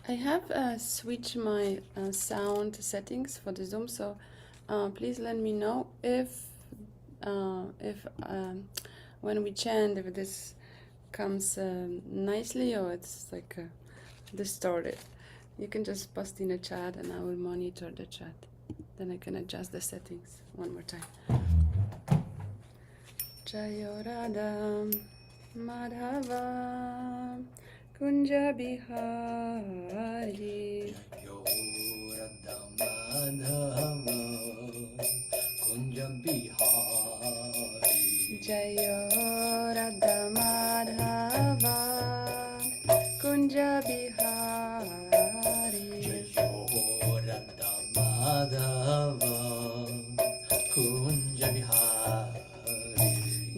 I have switched my sound settings for the Zoom, so please let me know if when we chant, if this comes nicely or it's like distorted. You can just post in a chat and I will monitor the chat. Then I can adjust the settings one more time. Jayo Radha Madhava Kunja Bihari Jayo Radha Madhava Kunja Bihari Jayo Radha Madhava Kunja Bihari Jayo Radha Madhava Kunja Bihari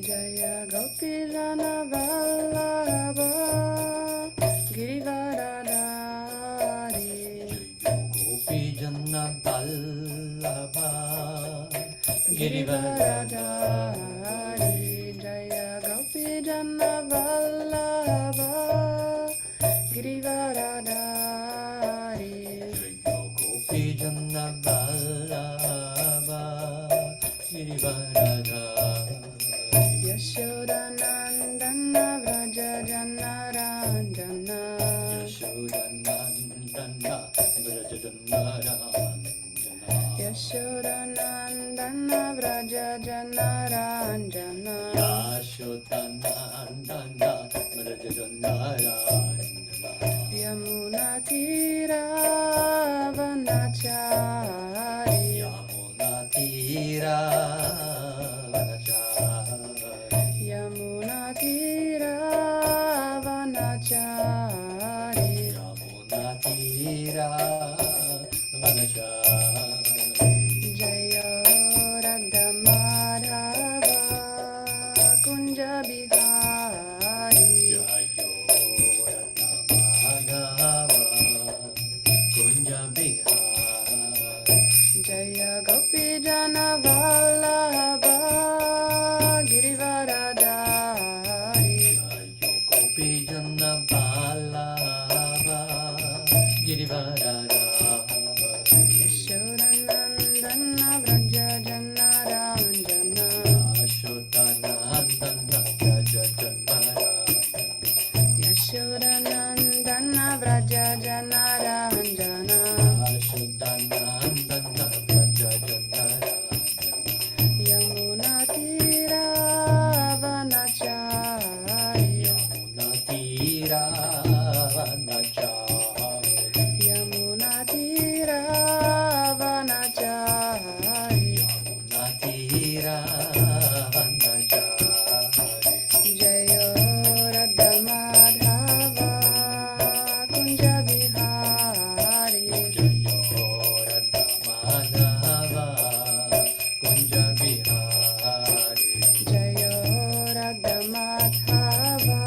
Jaya Gopi Jana Vallabha Girivaradari Jayo Gopi Jana Vallabha Girivaradari Jaya Gopi Jana Vallabha Girivaradari Jayo Gopi Jana Vallabha Girivaradari Yashodanandana Vraja Janaranjana Yashodanandana Vrajajannaranjana Yashodanandana Vraja Janaranjana Yashodanandana Vrajajannaranjana Yamunatira Vanachari Yamunatira Vanachari Yamunatira Vanachari Yamunatira Vanachari Jaya Radha Madhava Kunja Bihari Jayo Radha Madhava Kunja Bihari Jaya Gopi Jana Vallabha Girivaradari Jayo Gopi Jana Vallabha Girivaradari Yashodanandana Vraja Janaranjana Yashodanandana Vrajajannaranjana Yashodanandana Vraja Janaranjana Yashodanandana Vrajajannaranjana Yamunatira Vanachari Yamunatira Vanachari Yamunatira Vanachari Yamunatira Vanachari Jayo Radha Madhava Kunja Bihari Jayo Radha Madhava Kunja Bihari Jayo Radha Madhava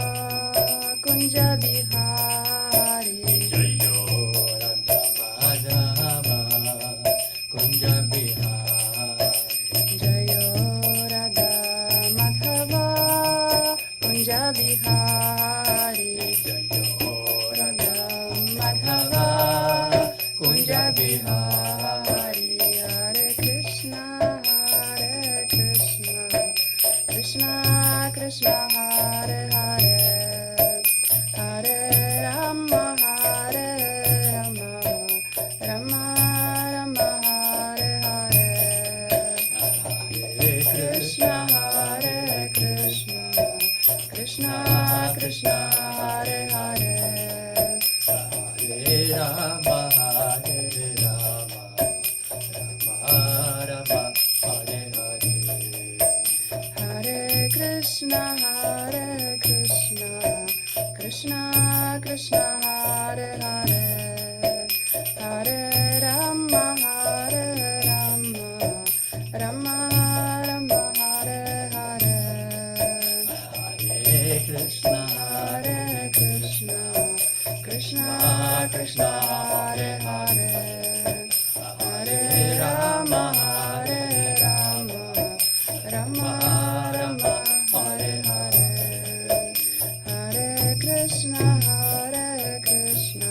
Kunja Bihari Jayo Radha Madhava Kunja Bihari Jayo Radha Madhava Kunja Bihari Jayo Radha Madhava Kunja Bihari Hare Krishna Krishna Krishna Hare Hare Hare Rama Hare Rama Rama Rama Hare Hare Hare Krishna Hare Krishna Krishna Krishna Hare Hare Hare Rama Hare Rama Rama Rama Hare Hare Hare Krishna Hare Krishna Krishna Krishna Hare Hare Hare Rama Hare Rama Rama Rama Hare Hare Hare Krishna Hare Krishna Krishna Krishna Hare Hare Hare Rama Hare Rama Rama Rama Hare Hare Hare Krishna Hare Krishna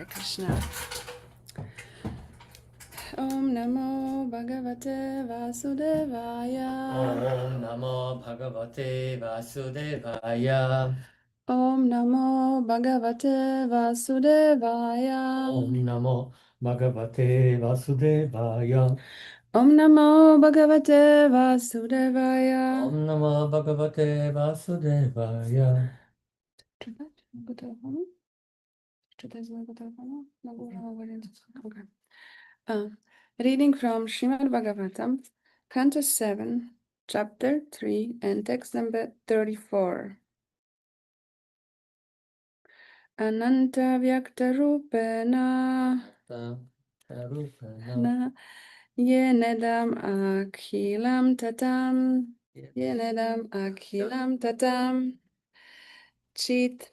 Hare Krishna. Om Namo Bhagavate Vasudevaya. Om Namo Bhagavate Vasudevaya. Om Namo Bhagavate Vasudevaya. Om Namo Bhagavate Vasudevaya. Om Namo Bhagavate Vasudevaya. Om Namo Bhagavate Vasudevaya. Okay. Reading from Srimad Bhagavatam, Canto 7, Chapter 3, and text number 34. Ananta Vyaktarupena Tarupana. Yenedam Akhilam Tatam Yenedam Akhilam Tatam Chit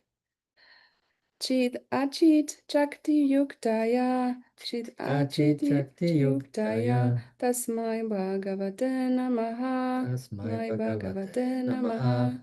Chit Achit Chakti Yuktaya Chit Achit Chakti Yuktaya Tasmai Bhagavate Namaha Tasmai Bhagavate Bhagavate Namaha Namaha.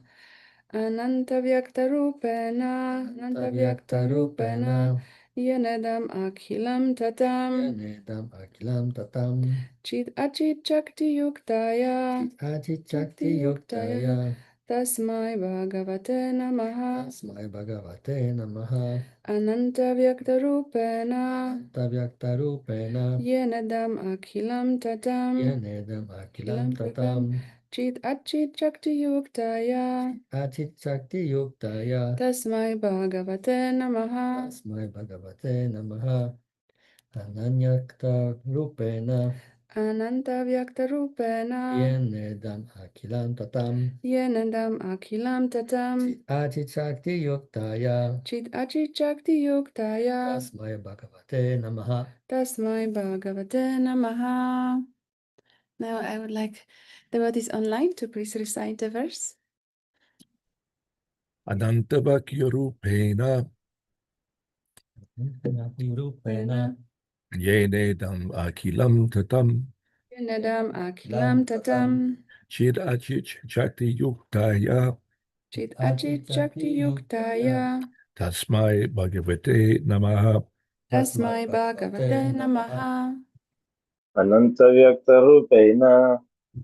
Ananta Vyaktarupena Ananta Vyaktarupena Yenedam Akhilam Tatam Yanedam Akilam Tatam. Chit Achit Chakti Yuktaya Ajit Chakti Yuktaya. Tasmai Bhagavate Namaha Tasmai Bhagavate Namaha. Ananta Vyaktarupena Tavyaktarupena. Yenedam Akhilam Tatam Yanedam Akilam Tatam. Chit Achit Chakti Yuktaya Ajit Chakti Yuktaya. Tasmai Bhagavate Namaha Tasmai Bhagavate Namaha. Ananyakta Rupena. Ananta Vyaktarupena Yanedam Akilam Tatam. Yenedam Akhilam Tatam Ajit Chakti Yuktaya. Chit Achit Chakti Yuktaya Tasmai Bhagavate Namaha. Tasmai Bhagavate Namaha. Now I would like devotees online to please recite the verse. Anantavakyarupena Rupena. yenedam akilam tatam Yenedam Akhilam Tatam chidachich chakti yuktaya Chit Achit Chakti Yuktaya tasmai bhagavate namaha. Tasmai Bhagavate Namaha. अनन्तव्यक्तरूपेण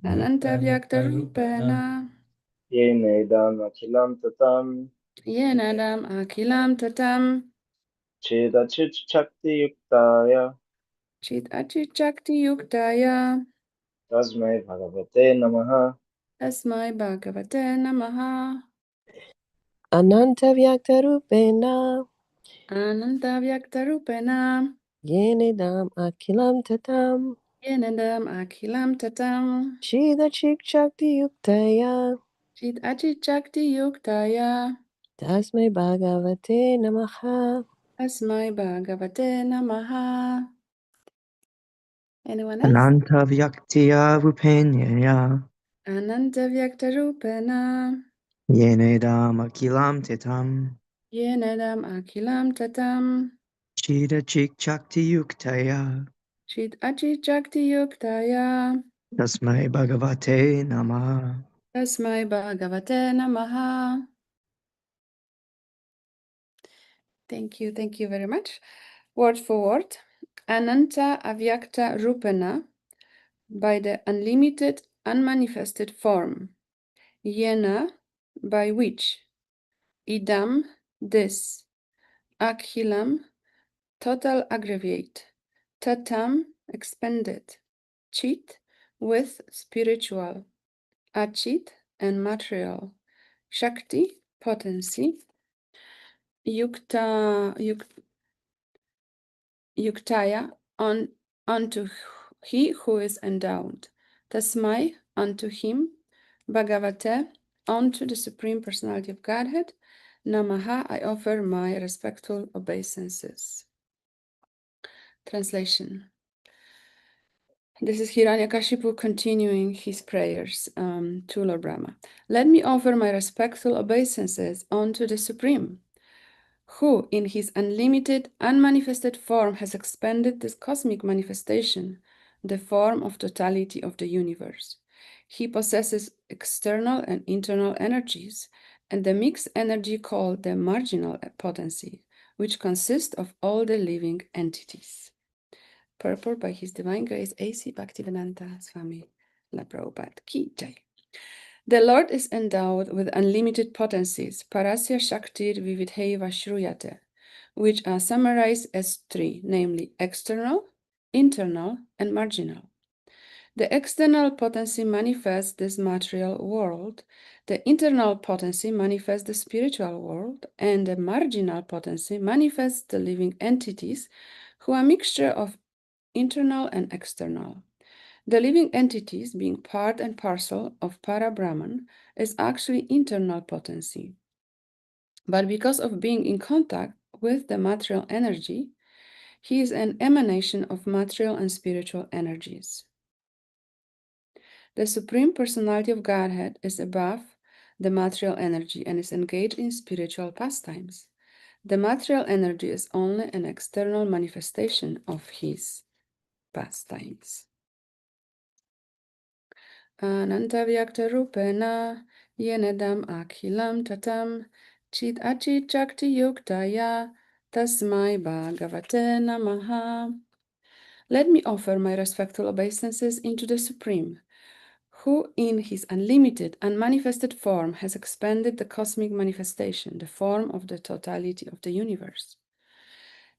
Ananta Vyaktarupena येनेदम् अखिलं ततं Yenedam Akhilam Tatam चेदचिच्छक्तियुक्ताय Chit Achit Chakti Yuktaya तस्मै भगवते नमः Tasmai Bhagavate Namaha. Ananta Vyaktarupena Ananta Vyaktarupena Yenidam Akilam Tatam Yenedam Akhilam Tatam Shida Chik Shakti Yuktaya Chit Achit Chakti Yuktaya Tasmai Bhagavate Namaha. Tasmai Bhagavate Namaha. Anyone else? Ananta Vyaktiya Rupenyaya Ananta Vyaktarupena Yenedam Akilam Titam Yenedam Akhilam Tatam Chida Chik Chakti Yuktaya Chit Achit Chakti Yuktaya Tasmai Bhagavate Namaha. Tasmai Bhagavate Namaha. Thank you very much. Word for word. Ananta Avyakta Rupena, by the unlimited, unmanifested form. Yena, by which. Idam, this. Akhilam, total aggregate. Tatam, expanded. Chit, with spiritual. Achit, and material. Shakti, potency. Yuktaya, unto he who is endowed. Tasmai, unto him. Bhagavate, unto the Supreme Personality of Godhead. Namaha, I offer my respectful obeisances. Translation. This is Hiranyakashipu continuing his prayers to Lord Brahma. Let me offer my respectful obeisances unto the Supreme, who in his unlimited, unmanifested form has expanded this cosmic manifestation, the form of totality of the universe. He possesses external and internal energies, and the mixed energy called the marginal potency, which consists of all the living entities. Purport by His Divine Grace A.C. Bhaktivedanta Swami La Prabhupada Ki Jai. The Lord is endowed with unlimited potencies, Parasya Shaktir Vividheva Shruyate, which are summarized as three, namely external, internal, and marginal. The external potency manifests this material world, the internal potency manifests the spiritual world, and the marginal potency manifests the living entities who are a mixture of internal and external. The living entities, being part and parcel of Para-Brahman, is actually internal potency. But because of being in contact with the material energy, he is an emanation of material and spiritual energies. The Supreme Personality of Godhead is above the material energy and is engaged in spiritual pastimes. The material energy is only an external manifestation of his pastimes. Anantavyaktarupena yenedam akhilam tatam chit achit chakti yuktaya tasmai bhagavate namaha. Let me offer my respectful obeisances into the Supreme, who in his unlimited, unmanifested form has expanded the cosmic manifestation, the form of the totality of the universe.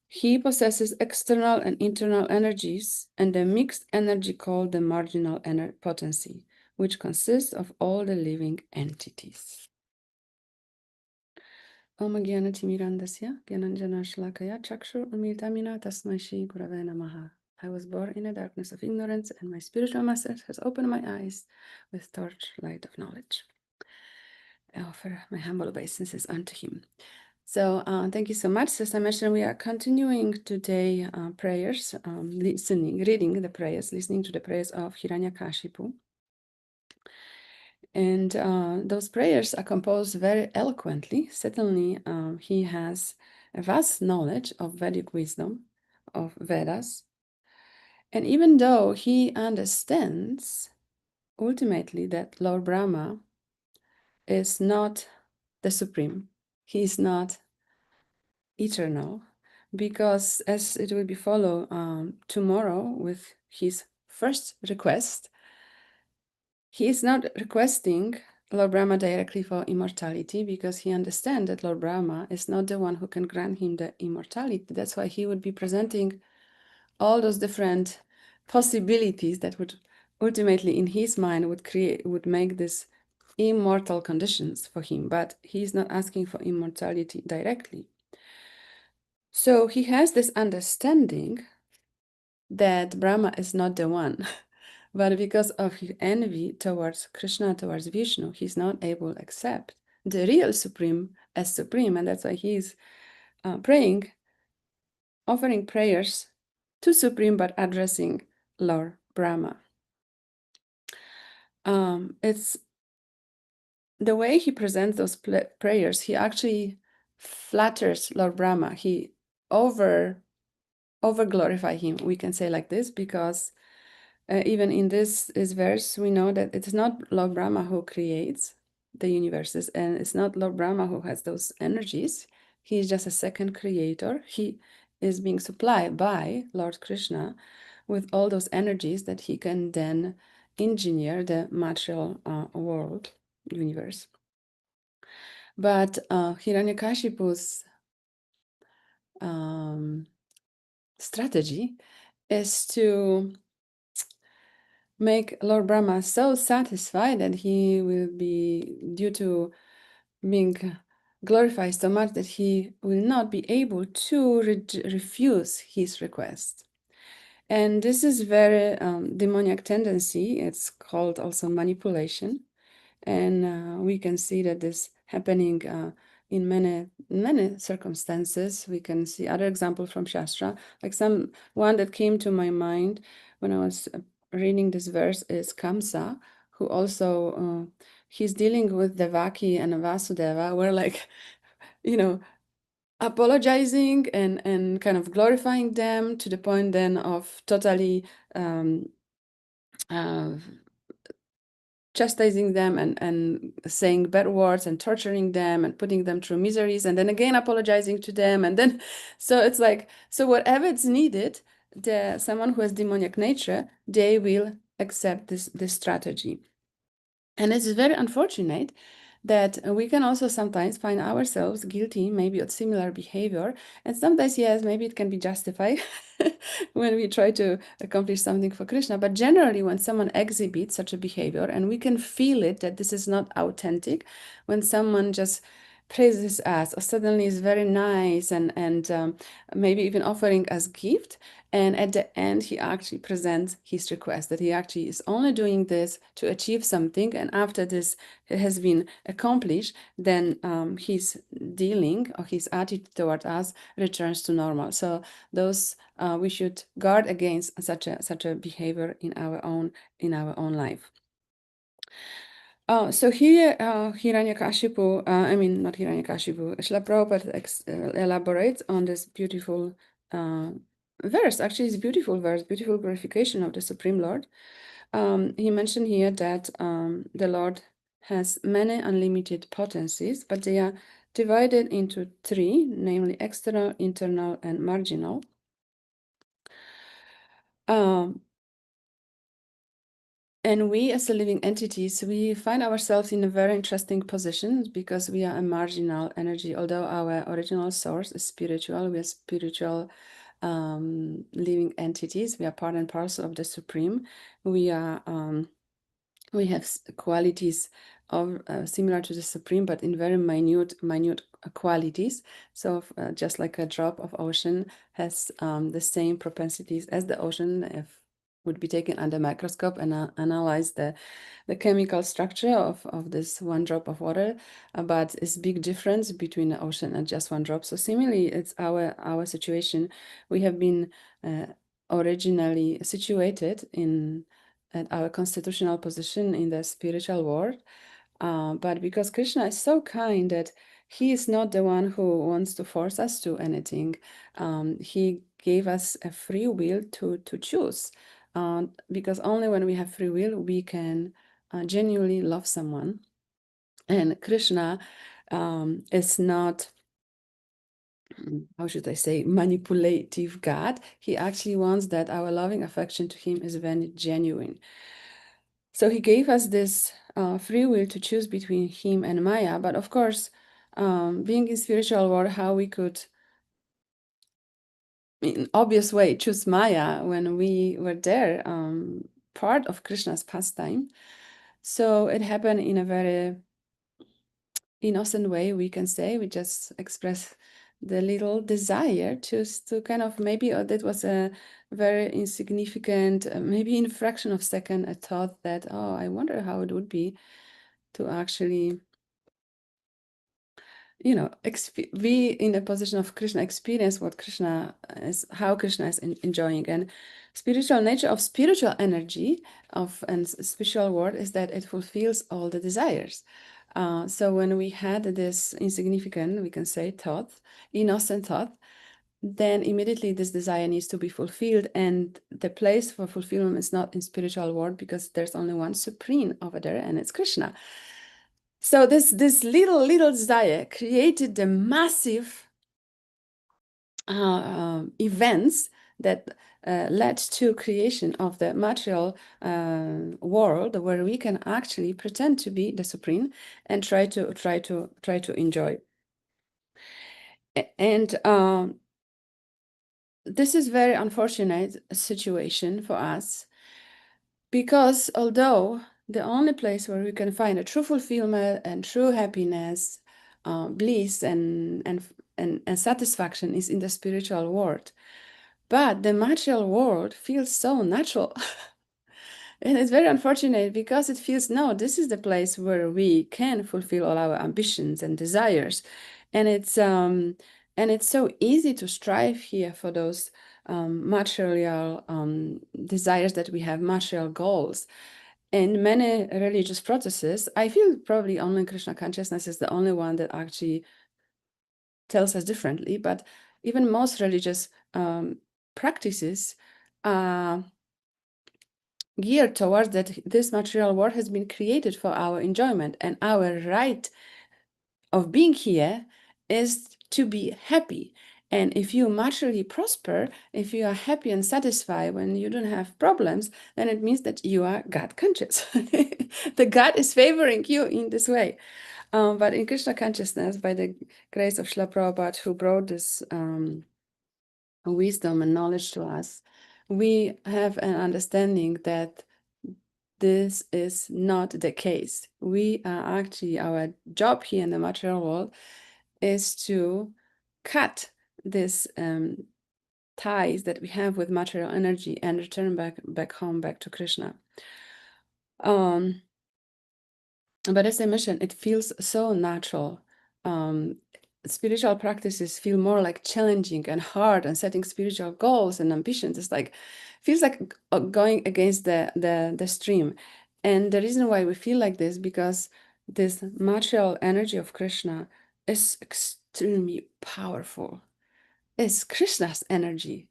He possesses external and internal energies and a mixed energy called the marginal potency, which consists of all the living entities. Om Gyanatimirandasya Gyananjana Shlakaya Chakshur Umiltamina Tasmai Shri Gurave Namaha. I was born in a darkness of ignorance, and my spiritual master has opened my eyes with torchlight of knowledge. I offer my humble obeisances unto him. So thank you so much. As I mentioned, we are continuing today prayers, reading the prayers, listening to the prayers of Hiranyakashipu. And those prayers are composed very eloquently. Certainly, he has a vast knowledge of Vedic wisdom, of Vedas. And even though he understands ultimately that Lord Brahma is not the Supreme, he is not eternal, because as it will be followed tomorrow with his first request, he is not requesting Lord Brahma directly for immortality, because he understands that Lord Brahma is not the one who can grant him the immortality. That's why he would be presenting all those different possibilities that would ultimately in his mind would make this immortal conditions for him, but he is not asking for immortality directly. So he has this understanding that Brahma is not the one, but because of his envy towards Krishna, towards Vishnu, he's not able to accept the real Supreme as Supreme, and that's why he's praying, offering prayers to Supreme, but addressing Lord Brahma. It's the way he presents those prayers, he actually flatters Lord Brahma. He over glorify him, we can say like this, because even in this verse, we know that it's not Lord Brahma who creates the universes, and it's not Lord Brahma who has those energies. He is just a second creator. He is being supplied by Lord Krishna with all those energies that he can then engineer the material world, universe. But Hiranyakashipu's strategy is to make Lord Brahma so satisfied that he will be, due to being glorified so much, that he will not be able to refuse his request. And this is very demoniac tendency. It's called also manipulation. And we can see that this happening in many circumstances. We can see other examples from Shastra. Like one that came to my mind when I was reading this verse is Kamsa, who also he's dealing with Devaki and Vasudeva, where like, apologizing and kind of glorifying them to the point then of totally chastising them and saying bad words and torturing them and putting them through miseries and then again apologizing to them. And then, so it's like, so whatever it's needed, someone who has demoniac nature, they will accept this strategy. And it's very unfortunate that we can also sometimes find ourselves guilty maybe of similar behavior. And sometimes, yes, maybe it can be justified when we try to accomplish something for Krishna. But generally, when someone exhibits such a behavior, and we can feel it that this is not authentic, when someone just praises us or suddenly is very nice and maybe even offering us gift, and at the end he actually presents his request that he actually is only doing this to achieve something, and after this has been accomplished, then his dealing or his attitude toward us returns to normal. So those we should guard against such a behavior in our own life. So here, Hiranyakashipu, not Hiranyakashipu, Srila Prabhupada elaborates on this beautiful verse. Actually, it's a beautiful verse, beautiful glorification of the Supreme Lord. He mentioned here that the Lord has many unlimited potencies, but they are divided into three, namely external, internal, and marginal. And we, as a living entities, we find ourselves in a very interesting position because we are a marginal energy. Although our original source is spiritual, we are spiritual living entities. We are part and parcel of the Supreme. We are we have qualities of similar to the Supreme, but in very minute qualities. So just like a drop of ocean has the same propensities as the ocean, if would be taken under microscope and analyze the chemical structure of this one drop of water, but it's big difference between the ocean and just one drop. So similarly, it's our situation. We have been originally situated at our constitutional position in the spiritual world, but because Krishna is so kind that he is not the one who wants to force us to anything, he gave us a free will to choose. Because only when we have free will, we can genuinely love someone. And Krishna is not, how should I say, manipulative God. He actually wants that our loving affection to him is very genuine. So he gave us this free will to choose between him and Maya. But of course, being in spiritual world, how we could, in obvious way, choose Maya when we were there, part of Krishna's pastime. So it happened in a very innocent way, we can say. We just express the little desire to kind of maybe that was a very insignificant, maybe in a fraction of a second, a thought that, oh, I wonder how it would be to actually, be in a position of Krishna, experience what Krishna is, how Krishna is enjoying. And spiritual nature of spiritual energy and spiritual world is that it fulfills all the desires. So when we had this insignificant, we can say, thought, innocent thought, then immediately this desire needs to be fulfilled. And the place for fulfillment is not in spiritual world, because there's only one Supreme over there, and it's Krishna. So this little desire created the massive events that led to creation of the material world, where we can actually pretend to be the Supreme and try to enjoy. And this is very unfortunate situation for us, because although the only place where we can find a true fulfillment and true happiness, bliss and satisfaction is in the spiritual world, but the material world feels so natural. And it's very unfortunate, because it feels, no, this is the place where we can fulfill all our ambitions and desires. And it's so easy to strive here for those material desires that we have, material goals. In many religious processes, I feel probably only Krishna consciousness is the only one that actually tells us differently, but even most religious practices geared towards that this material world has been created for our enjoyment, and our right of being here is to be happy. And if you materially prosper, if you are happy and satisfied when you don't have problems, then it means that you are God conscious. The God is favoring you in this way. But in Krishna consciousness, by the grace of Srila Prabhupada, who brought this wisdom and knowledge to us, we have an understanding that this is not the case. We are actually, our job here in the material world is to cut this ties that we have with material energy and return back home, back to Krishna. But as I mentioned, it feels so natural. Spiritual practices feel more like challenging and hard, and setting spiritual goals and ambitions is like feels like going against the stream. And the reason why we feel like this, because this material energy of Krishna is extremely powerful. It's Krishna's energy.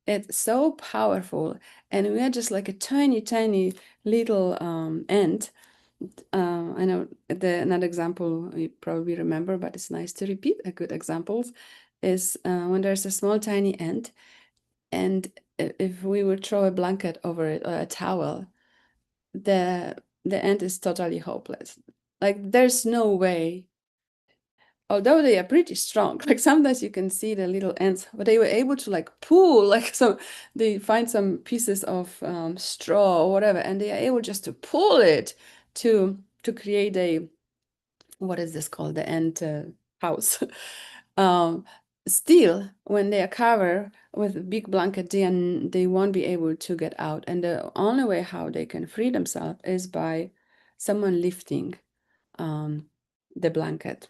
It's so powerful, and we are just like a tiny little ant. I know another example you probably remember, but it's nice to repeat. A good example is when there's a small tiny ant, and if we would throw a blanket over it or a towel, the ant is totally hopeless. Like there's no way. Although they are pretty strong, like sometimes you can see the little ants, but they were able to like pull, like so they find some pieces of straw or whatever, and they are able just to pull it to create a, what is this called, the ant house. Still, when they are covered with a big blanket, they won't be able to get out, and the only way how they can free themselves is by someone lifting the blanket.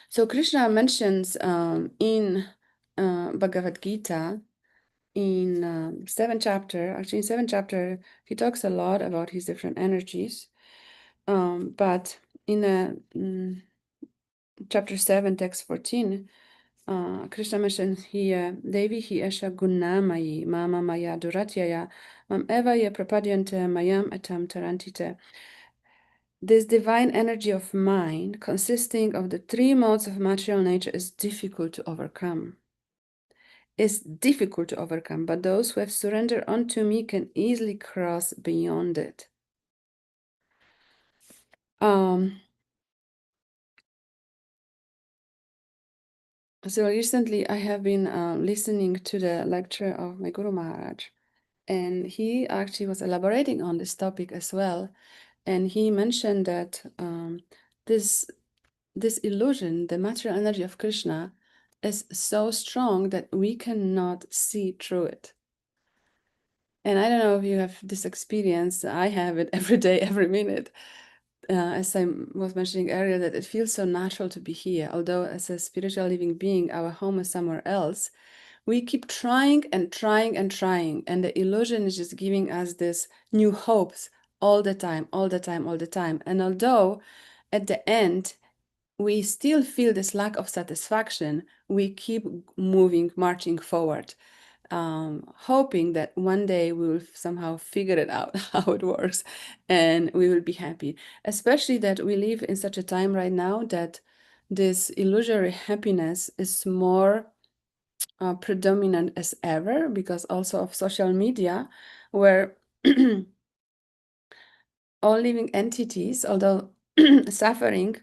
So Krishna mentions in Bhagavad Gita, in 7th chapter, actually in 7th chapter, he talks a lot about his different energies. But in chapter 7, text 14, Krishna mentions here, Devi hi esha gunnamayi mama maya duratyaya mam eva ye prapadyante mayam etam tarantite. This divine energy of mind, consisting of the three modes of material nature, is difficult to overcome. It's difficult to overcome, but those who have surrendered unto me can easily cross beyond it. So recently I have been listening to the lecture of my Guru Maharaj, and he actually was elaborating on this topic as well. And he mentioned that this illusion, the material energy of Krishna, is so strong that we cannot see through it. And I don't know if you have this experience. I have it every day, every minute. As I was mentioning earlier, that it feels so natural to be here. Although as a spiritual living being, our home is somewhere else. We keep trying and trying and trying. And the illusion is just giving us this new hopes all the time, all the time, all the time. And although at the end, we still feel this lack of satisfaction, we keep moving, marching forward, hoping that one day we will somehow figure it out how it works and we will be happy. Especially that we live in such a time right now that this illusory happiness is more predominant as ever, because also of social media, where all living entities, although suffering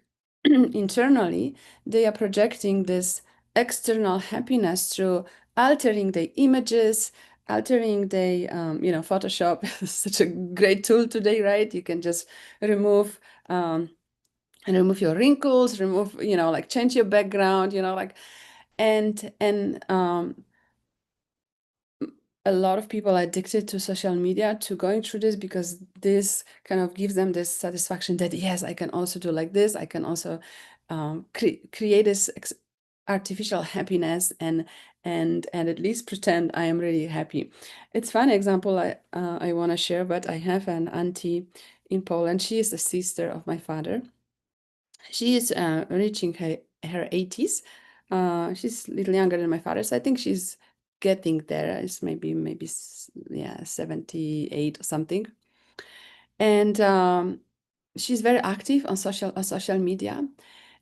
internally, they are projecting this external happiness through altering the images, altering the, Photoshop is such a great tool today, right? You can just remove your wrinkles, change your background, and a lot of people are addicted to social media, to going through this, because this kind of gives them this satisfaction that, yes, I can also do like this. I can also create this artificial happiness and at least pretend I am really happy. It's a funny example I want to share, but I have an auntie in Poland. She is the sister of my father. She is reaching her 80s. She's a little younger than my father, so I think she's getting there. It's maybe 78 or something. And she's very active on social media,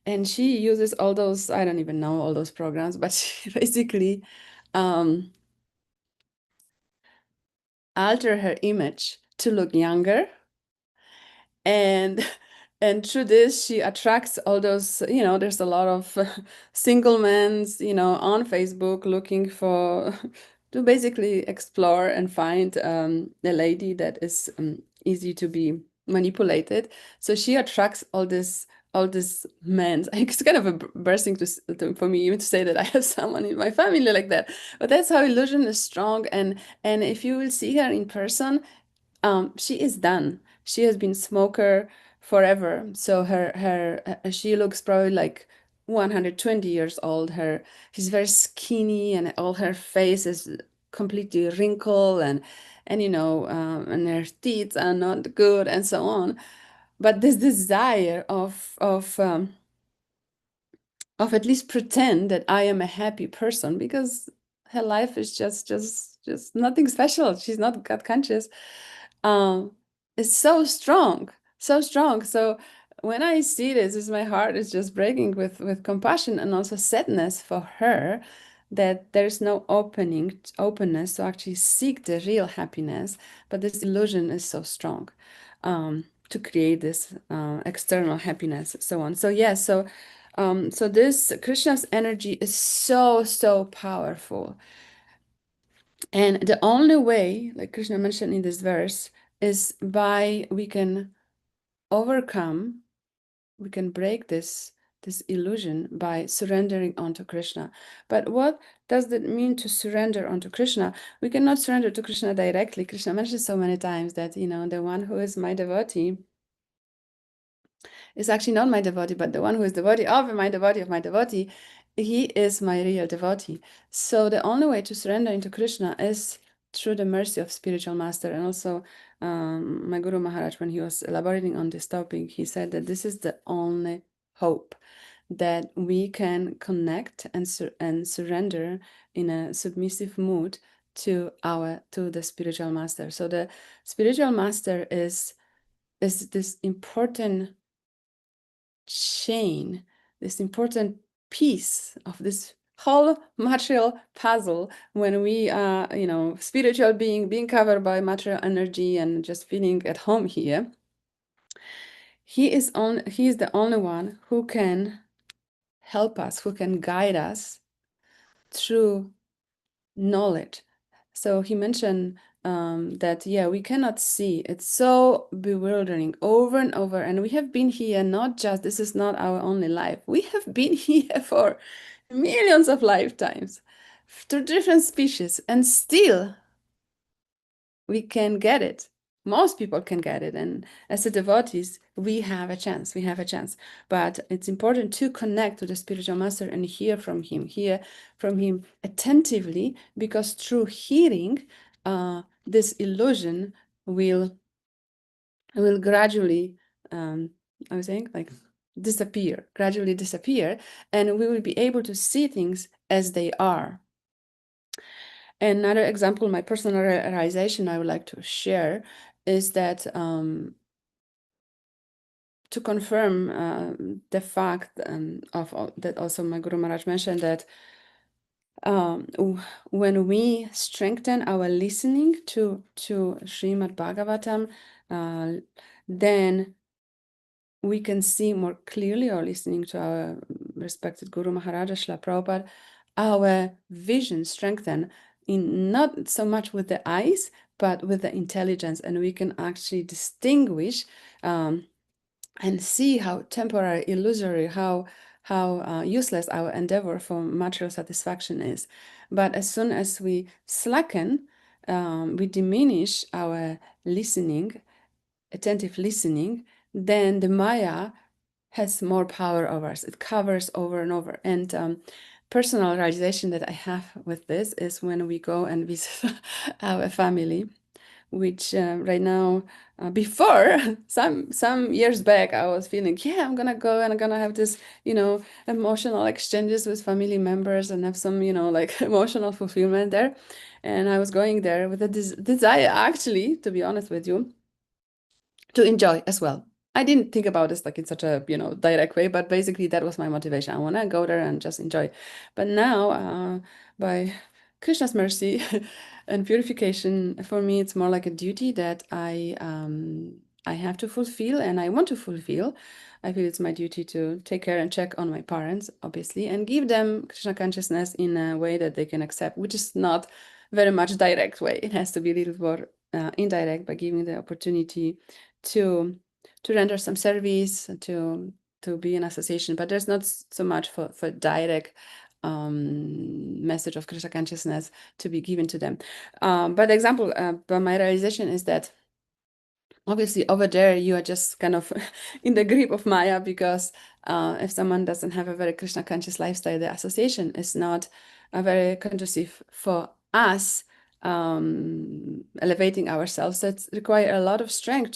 and she uses all those, I don't even know all those programs, but she basically alter her image to look younger, and through this she attracts all those, there's a lot of single men, on Facebook looking for to basically explore and find a lady that is easy to be manipulated. So she attracts all this men. It's kind of embarrassing for me even to say that I have someone in my family like that, but that's how illusion is strong. And if you will see her in person, she is done. She has been smoker forever. So she looks probably like 120 years old. She's very skinny, and all her face is completely wrinkled, and and her teeth are not good, and so on. But this desire of at least pretend that I am a happy person, because her life is just nothing special. She's not God conscious. It's so strong, so strong. So when I see this, my heart is just breaking with compassion and also sadness for her, that there's no openness to actually seek the real happiness, but this illusion is so strong to create this external happiness, so on. So yes, so this Krishna's energy is so powerful. And the only way, like Krishna mentioned in this verse, is by we can break this illusion by surrendering onto Krishna. But what does it mean to surrender onto Krishna? We cannot surrender to Krishna directly. Krishna mentions so many times that, the one who is my devotee is actually not my devotee, but the one who is devotee of my devotee, he is my real devotee. So the only way to surrender into Krishna is through the mercy of spiritual master. And also my Guru Maharaj, when he was elaborating on this topic, he said that this is the only hope, that we can connect and surrender in a submissive mood to the spiritual master. So the spiritual master is this important chain, this important piece of this whole material puzzle. When we are, spiritual being covered by material energy and just feeling at home here, he is the only one who can help us, who can guide us through knowledge. So he mentioned that, we cannot see. It's so bewildering over and over. And we have been here, this is not our only life. We have been here for millions of lifetimes to different species, and still we can get it. Most people can get it. And as a devotees, we have a chance. But it's important to connect to the spiritual master and hear from him attentively, because through hearing, this illusion will gradually, I was saying, like, gradually disappear, and we will be able to see things as they are. Another example, my personal realization I would like to share is that to confirm the fact that also my Guru Maharaj mentioned, that when we strengthen our listening to Srimad Bhagavatam, then we can see more clearly, or listening to our respected Guru Maharaj Srila Prabhupada, our vision strengthen, in not so much with the eyes, but with the intelligence, and we can actually distinguish and see how temporary, illusory, how useless our endeavor for material satisfaction is. But as soon as we slacken, we diminish our attentive listening, then the Maya has more power over us. It covers over and over. And personal realization that I have with this is when we go and visit our family. which right now, before some years back, I was feeling, yeah, I'm gonna go and I'm gonna have this, emotional exchanges with family members and have some, like emotional fulfillment there. And I was going there with a desire, actually, to be honest with you, to enjoy as well. I didn't think about this like in such a direct way, but basically that was my motivation. I want to go there and just enjoy. But now, by Krishna's mercy and purification, for me it's more like a duty that I have to fulfill and I want to fulfill. I feel it's my duty to take care and check on my parents, obviously, and give them Krishna consciousness in a way that they can accept, which is not very much direct way. It has to be a little more indirect, by giving the opportunity to render some service, to be in association. But there's not so much for direct message of Krishna consciousness to be given to them. But the example, but my realization is that obviously over there you are just kind of in the grip of Maya, because if someone doesn't have a very Krishna conscious lifestyle, the association is not very conducive for us elevating ourselves. So it requires a lot of strength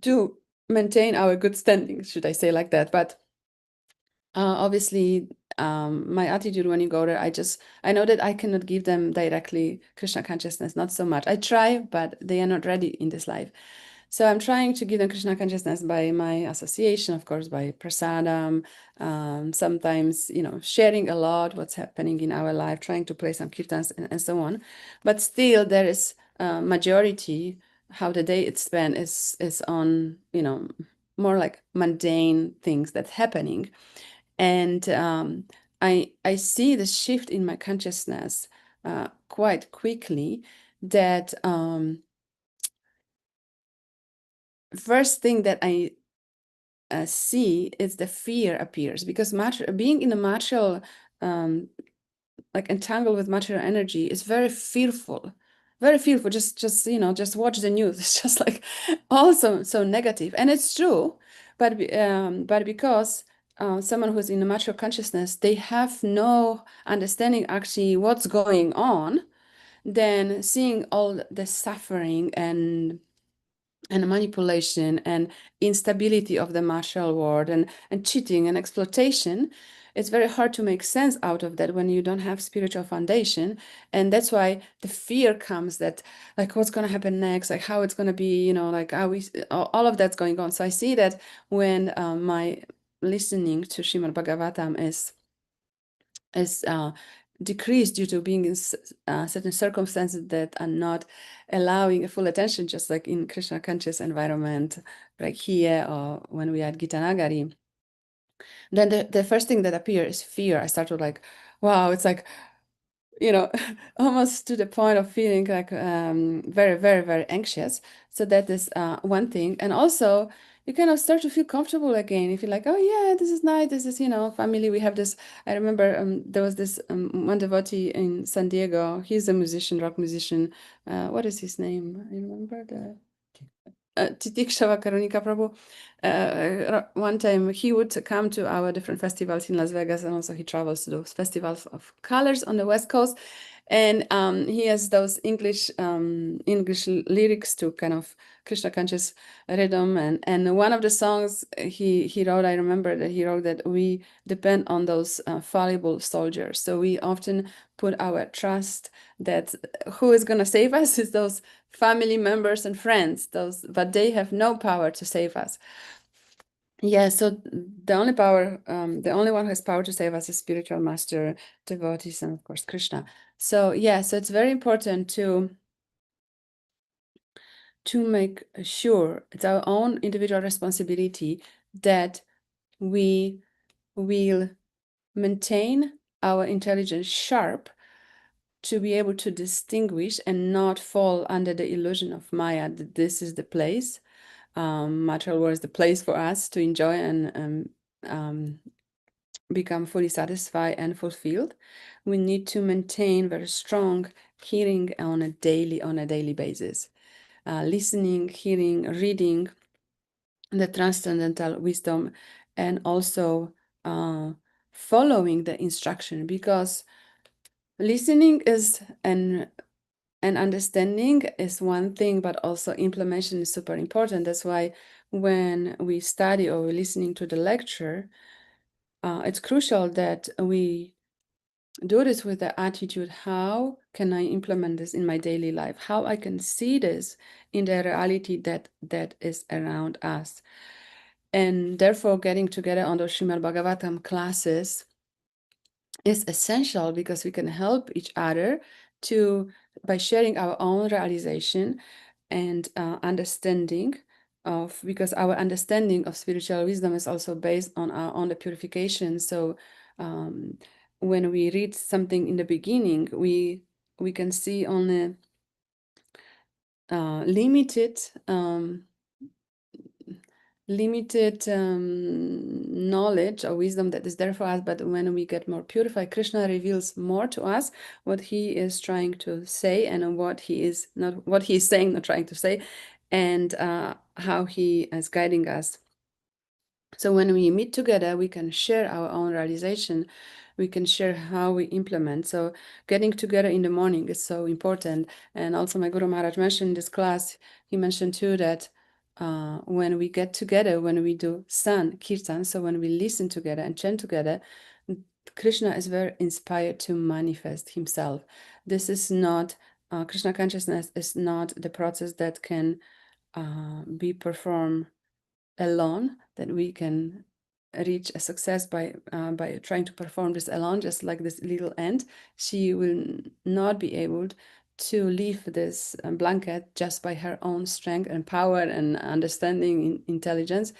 to maintain our good standing, should I say like that. But obviously my attitude when you go there, I know that I cannot give them directly Krishna consciousness, not so much. I try, but they are not ready in this life. So I'm trying to give them Krishna consciousness by my association, of course, by prasadam, sometimes, sharing a lot what's happening in our life, trying to play some kirtans and so on. But still there is majority, how the day it's spent is on, more like mundane things that's happening. And I see the shift in my consciousness quite quickly, that first thing that I see is the fear appears, because being in a material, like entangled with material energy, is very fearful. Very fearful. Just watch the news. It's just like also so negative, and it's true. But because someone who's in a material consciousness, they have no understanding actually what's going on. Then seeing all the suffering and manipulation and instability of the martial world, and cheating and exploitation, it's very hard to make sense out of that when you don't have spiritual foundation. And that's why the fear comes, that like what's going to happen next, like how it's going to be, like how all of that's going on. So I see that when my listening to Srimad Bhagavatam is decreased due to being in certain circumstances that are not allowing a full attention, just like in Krishna conscious environment, like here or when we had Gita Nagari, then the first thing that appears is fear. I started like, wow, it's like, almost to the point of feeling like very, very, very anxious. So that is one thing. And also you kind of start to feel comfortable again. You feel like, oh yeah, this is nice. This is, family. We have this. I remember there was this one devotee in San Diego. He's a musician, rock musician. What is his name? I remember the Titikshava Karunika Prabhu. One time he would come to our different festivals in Las Vegas, and also he travels to those festivals of colors on the West Coast. And he has those English lyrics to kind of Krishna conscious rhythm. And one of the songs he wrote, I remember that he wrote that we depend on those fallible soldiers. So we often put our trust that who is going to save us is those family members and friends, but they have no power to save us. Yeah, so the only one who has power to save us is spiritual master, devotees, and of course Krishna. So yeah, so it's very important to make sure it's our own individual responsibility that we will maintain our intelligence sharp, to be able to distinguish and not fall under the illusion of Maya, that this is the place. Material world is the place for us to enjoy and become fully satisfied and fulfilled. We need to maintain very strong hearing on a daily basis. Listening, hearing, reading the transcendental wisdom, and also following the instruction, because listening is an And understanding is one thing, but also implementation is super important. That's why when we study or we're listening to the lecture, it's crucial that we do this with the attitude, how can I implement this in my daily life? How I can see this in the reality that is around us. And therefore, getting together on those Srimad Bhagavatam classes is essential because we can help each other by sharing our own realization and understanding of, because our understanding of spiritual wisdom is also based on the purification. So when we read something in the beginning, we can see only limited knowledge or wisdom that is there for us. But when we get more purified, Krishna reveals more to us what he is trying to say, and what he is saying, not trying to say, and how he is guiding us. So when we meet together, we can share our own realization. We can share how we implement. So getting together in the morning is so important. And also my Guru Maharaj mentioned in this class, he mentioned too that when we get together, when we do San Kirtan, so when we listen together and chant together, Krishna is very inspired to manifest himself. This is not, Krishna consciousness is not the process that can be performed alone, that we can reach a success by trying to perform this alone, just like this little ant. She will not be able to leave this blanket just by her own strength and power and understanding, intelligence.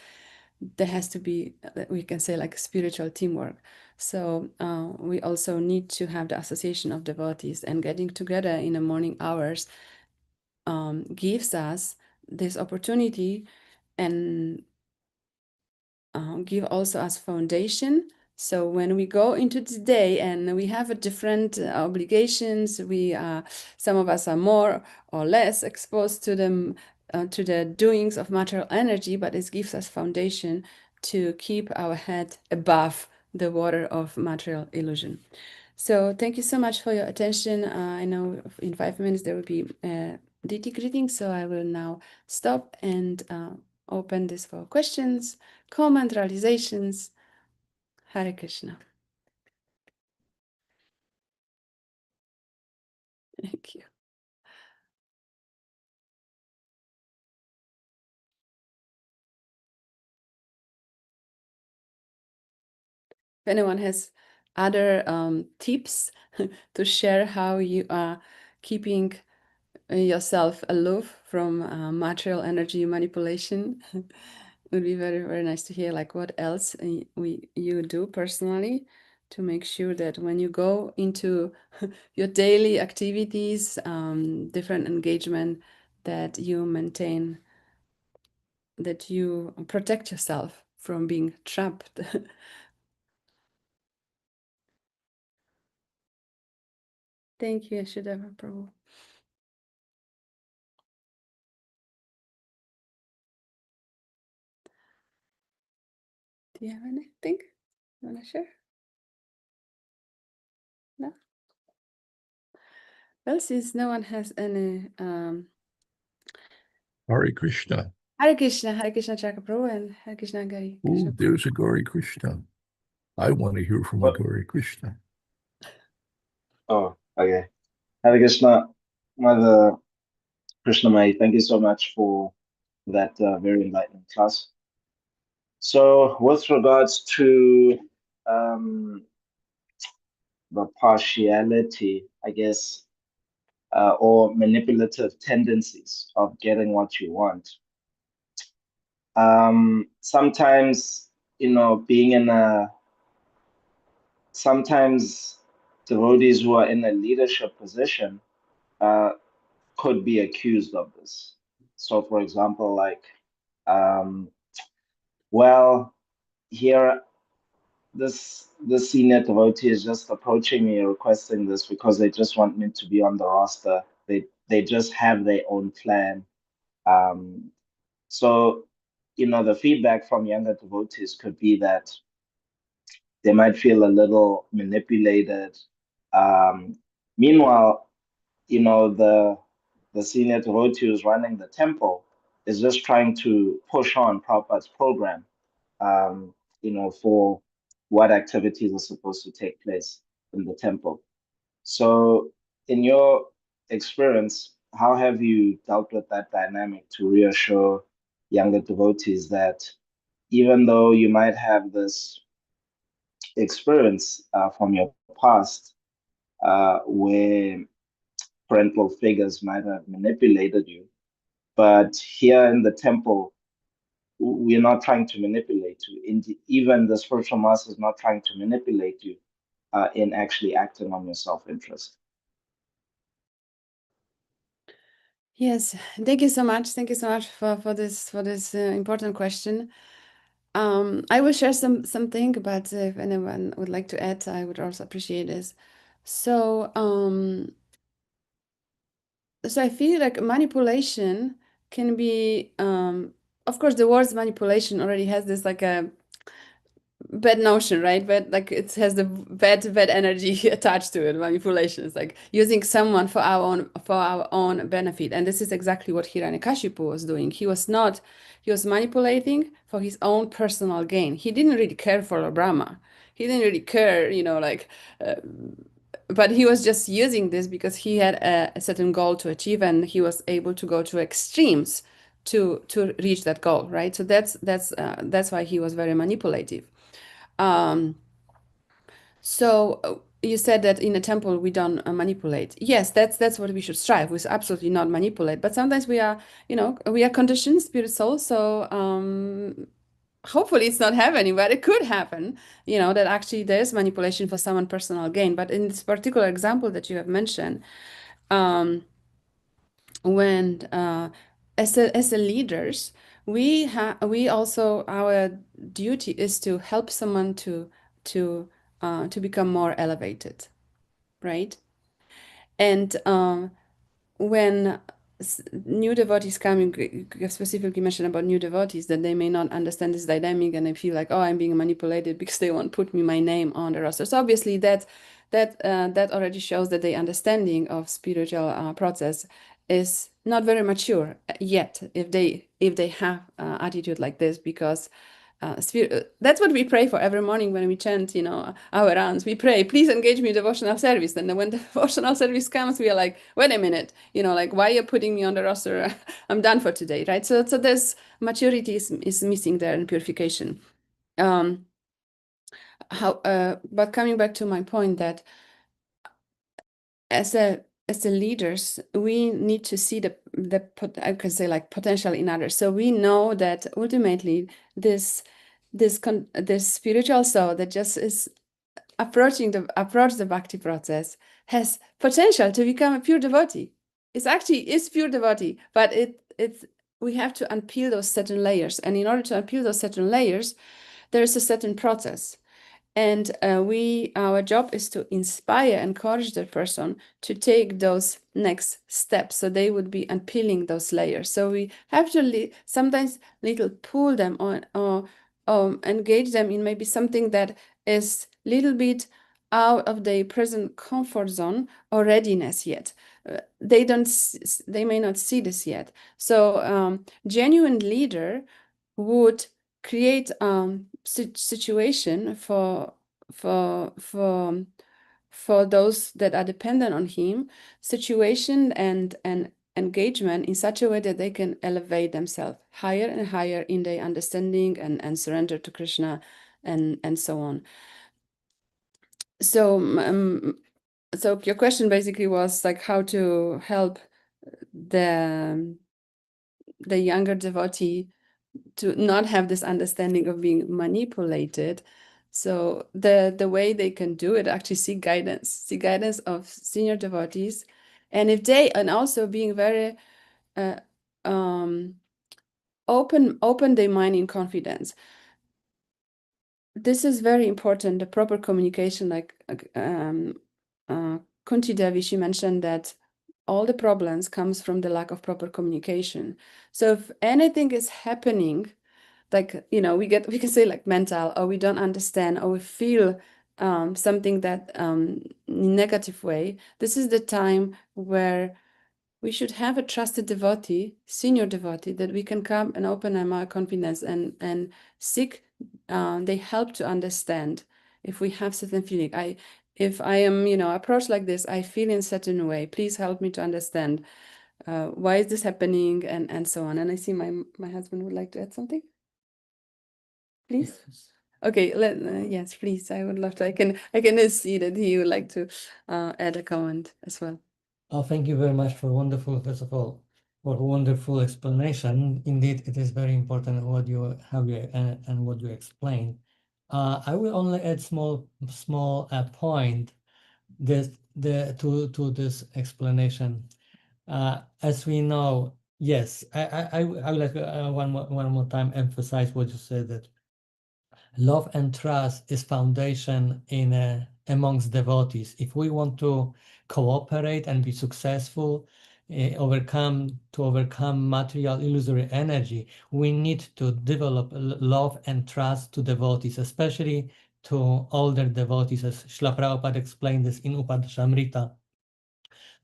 There has to be, we can say, like spiritual teamwork. So we also need to have the association of devotees, and getting together in the morning hours gives us this opportunity and give also us foundation. So when we go into the day and we have a different obligations, some of us are more or less exposed to them, to the doings of material energy, but it gives us foundation to keep our head above the water of material illusion. So thank you so much for your attention. I know in 5 minutes there will be deity greeting, so I will now stop and open this for questions, comment, realizations. Hare Krishna. Thank you. If anyone has other tips to share how you are keeping yourself aloof from material energy manipulation, would be very, very nice to hear, like what else you do personally to make sure that when you go into your daily activities, different engagement, that you maintain, that you protect yourself from being trapped. Thank you, Yashodhara Prabhu. Do you have anything you want to share? No? Well, since no one has any Hare Krishna. Hare Krishna Chaka Prabhu, and Hare Krishna Nagari. Oh, there's a Gauri Krishna. I want to hear from a What? Gauri Krishna. Oh, okay. Hare Krishna, Mother Krishna Mai, thank you so much for that very enlightening class. So, with regards to the partiality, I guess, or manipulative tendencies of getting what you want, sometimes, being in sometimes devotees who are in a leadership position could be accused of this. So, for example, like, well, here this senior devotee is just approaching me requesting this because they just want me to be on the roster. They just have their own plan. So, the feedback from younger devotees could be that they might feel a little manipulated. Meanwhile, the senior devotee who's running the temple is just trying to push on Prabhupada's program, for what activities are supposed to take place in the temple. So, in your experience, how have you dealt with that dynamic to reassure younger devotees that even though you might have this experience from your past where parental figures might have manipulated you, but here in the temple, we're not trying to manipulate you. Even the spiritual master is not trying to manipulate you in actually acting on your self-interest. Yes, thank you so much. Thank you so much for this important question. I will share something, but if anyone would like to add, I would also appreciate this. So, so I feel like manipulation can be, of course, the word manipulation already has this like a bad notion, right? But like it has the bad energy attached to it. Manipulation is like using someone for our own benefit, and this is exactly what Hiranyakashipu was doing. He was manipulating for his own personal gain. He didn't really care for Brahma. He didn't really care, but he was just using this because he had a certain goal to achieve, and he was able to go to extremes to reach that goal, right? So that's why he was very manipulative. So you said that in a temple we don't manipulate. Yes, that's what we should strive. We should absolutely not manipulate. But sometimes we are, we are conditioned spirit souls. So hopefully it's not happening, but it could happen. That actually there's manipulation for someone personal gain. But in this particular example that you have mentioned, when as a leaders, we also, our duty is to help someone to become more elevated, right? And when new devotees come, you specifically mentioned about new devotees, that they may not understand this dynamic and they feel like, oh, I'm being manipulated because they won't put my name on the roster. So obviously that already shows that the understanding of spiritual process is not very mature yet, if they have attitude like this, because that's what we pray for every morning when we chant, our rounds. We pray, please engage me in devotional service. And then when the devotional service comes, we are like, wait a minute, like, why are you putting me on the roster? I'm done for today, right? So there's maturity is missing there and purification. But coming back to my point that as the leaders, we need to see I can say like potential in others. So we know that ultimately this spiritual soul that just is approach the bhakti process has potential to become a pure devotee. Is pure devotee, but we have to unpeel those certain layers, and in order to unpeel those certain layers, there is a certain process. And our job is to inspire, encourage the person to take those next steps, so they would be unpeeling those layers. So we have to sometimes little pull them on, or engage them in maybe something that is little bit out of their present comfort zone or readiness yet. They may not see this yet. So genuine leader would create situation for those that are dependent on him, situation and engagement in such a way that they can elevate themselves higher and higher in their understanding and surrender to Krishna and so on. So so your question basically was like how to help the younger devotee to not have this understanding of being manipulated. So the way they can do it, actually seek guidance of senior devotees, and also being very open their mind in confidence. This is very important, the proper communication. Like Kunti Devi, she mentioned that all the problems comes from the lack of proper communication. So if anything is happening, like we can say like mental, or we don't understand, or we feel something that in negative way, this is the time where we should have a trusted devotee, senior devotee, that we can come and open our confidence and seek. They help to understand if we have certain feeling. If I am, approached like this, I feel in certain way. Please help me to understand why is this happening, and so on. And I see my husband would like to add something. Please. Yes. Okay. Yes, please. I would love to. I can see that he would like to add a comment as well. Oh, thank you very much for wonderful, first of all, for wonderful explanation. Indeed, it is very important what you have and what you explained. I will only add small point to this explanation. As we know, yes, I would like one more time emphasize what you said, that love and trust is foundation in amongst devotees. If we want to cooperate and be successful, overcome material illusory energy, we need to develop love and trust to devotees, especially to older devotees, as Srila Prabhupada explained this in Upadeshamrita.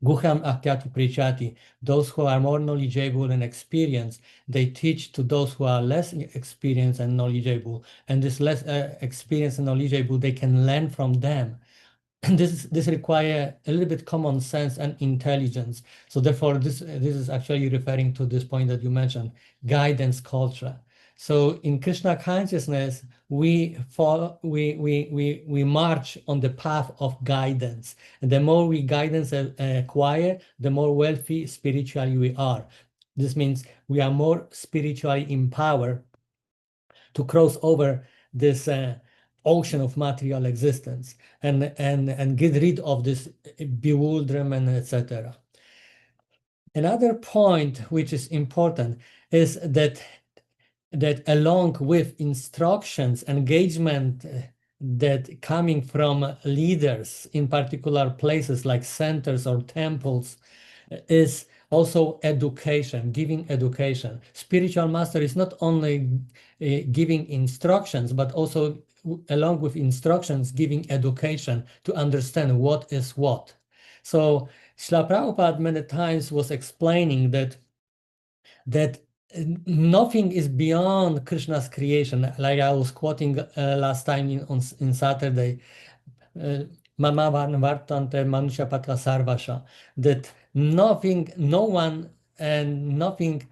Guham Akyati Prichati, those who are more knowledgeable and experienced, they teach to those who are less experienced and knowledgeable. And this less experienced and knowledgeable, they can learn from them. And this requires a little bit common sense and intelligence. So therefore, this is actually referring to this point that you mentioned, guidance culture. So in Krishna consciousness, we march on the path of guidance. And the more we guidance acquire, the more wealthy spiritually we are. This means we are more spiritually empowered to cross over this ocean of material existence and get rid of this bewilderment, etc. Another point which is important is that along with instructions, engagement that coming from leaders in particular places like centers or temples, is also education, giving education. Spiritual master is not only giving instructions, but also along with instructions, giving education to understand what is what. So Srila Prabhupada many times was explaining that nothing is beyond Krishna's creation. Like I was quoting last time in Saturday, Mama Vartante Manusha Patra Sarvasha, that nothing, no one, and nothing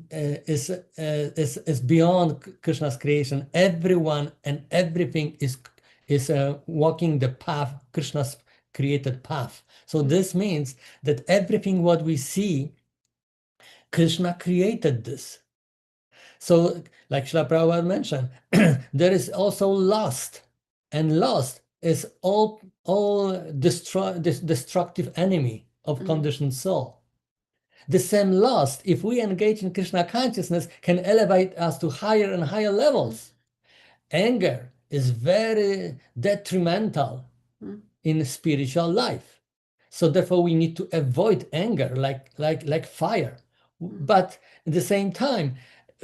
is beyond Krishna's creation. Everyone and everything is walking the path, Krishna's created path. So this means that everything what we see, Krishna created this. So, like Srila Prabhupada mentioned, there is also lust, and lust is all destructive enemy of conditioned soul. The same lust, if we engage in Krishna consciousness, can elevate us to higher and higher levels. Anger is very detrimental in spiritual life. So therefore, we need to avoid anger like fire. But at the same time,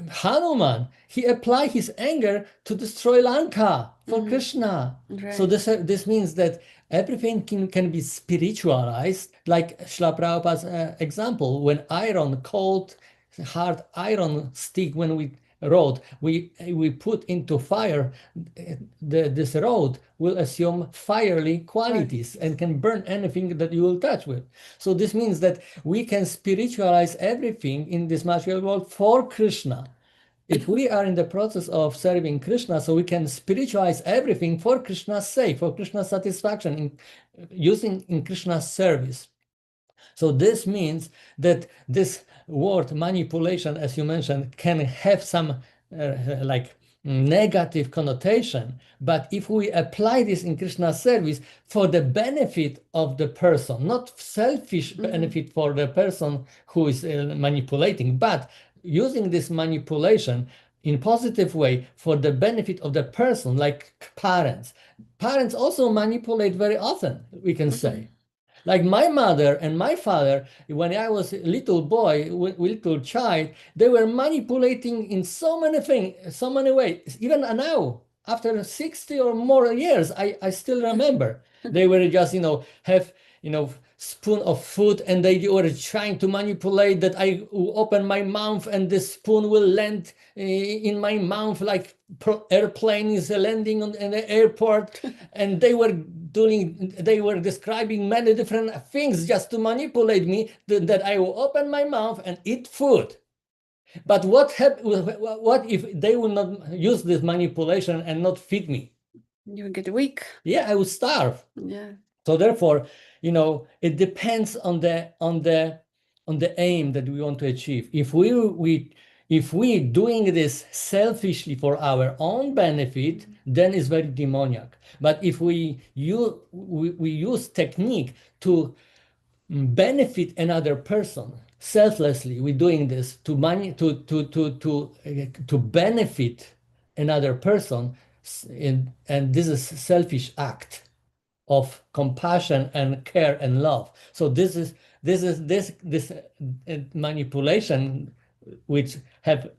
Hanuman, he applied his anger to destroy Lanka for Krishna. Right. So this means that everything can be spiritualized, like Srila Prabhupada's example, when cold, hard iron stick, when we rod, we put into fire, this rod will assume fiery qualities and can burn anything that you will touch with. So this means that we can spiritualize everything in this material world for Krishna. If we are in the process of serving Krishna, so we can spiritualize everything for Krishna's sake, for Krishna's satisfaction, using in Krishna's service. So this means that this word manipulation, as you mentioned, can have some negative connotation, but if we apply this in Krishna's service for the benefit of the person, not selfish benefit for the person who is manipulating, but using this manipulation in positive way for the benefit of the person, like parents. Parents also manipulate very often, we can say. Like my mother and my father, when I was a little boy, little child, they were manipulating in so many things, so many ways. Even now, after 60 or more years, I still remember. They were just, have, spoon of food, and they were trying to manipulate that I will open my mouth and the spoon will land in my mouth like airplane is landing in the airport. And they were describing many different things just to manipulate me that I will open my mouth and eat food. But what if they will not use this manipulation and not feed me? You get weak. Yeah, I would starve. Yeah. So therefore, it depends on the aim that we want to achieve. If we doing this selfishly for our own benefit, then it's very demoniac. But if we use technique to benefit another person selflessly, we're doing this to benefit another person, and this is a selfish act of compassion and care and love. So this manipulation, which have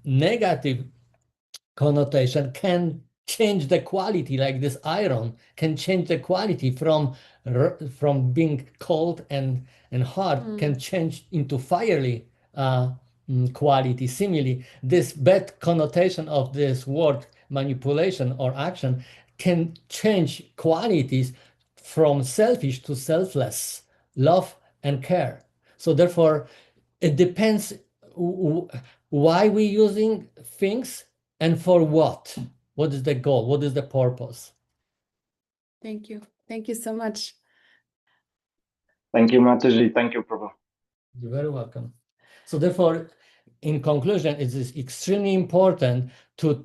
negative connotation, can change the quality, like this iron can change the quality from being cold and hard, can change into fiery quality. Similarly, this bad connotation of this word manipulation or action can change qualities from selfish to selfless love and care. So therefore, it depends why we're using things and for what. What is the goal? What is the purpose? Thank you. Thank you so much. Thank you, Mataji. Thank you, Prabhu. You're very welcome. So therefore, in conclusion, it is extremely important to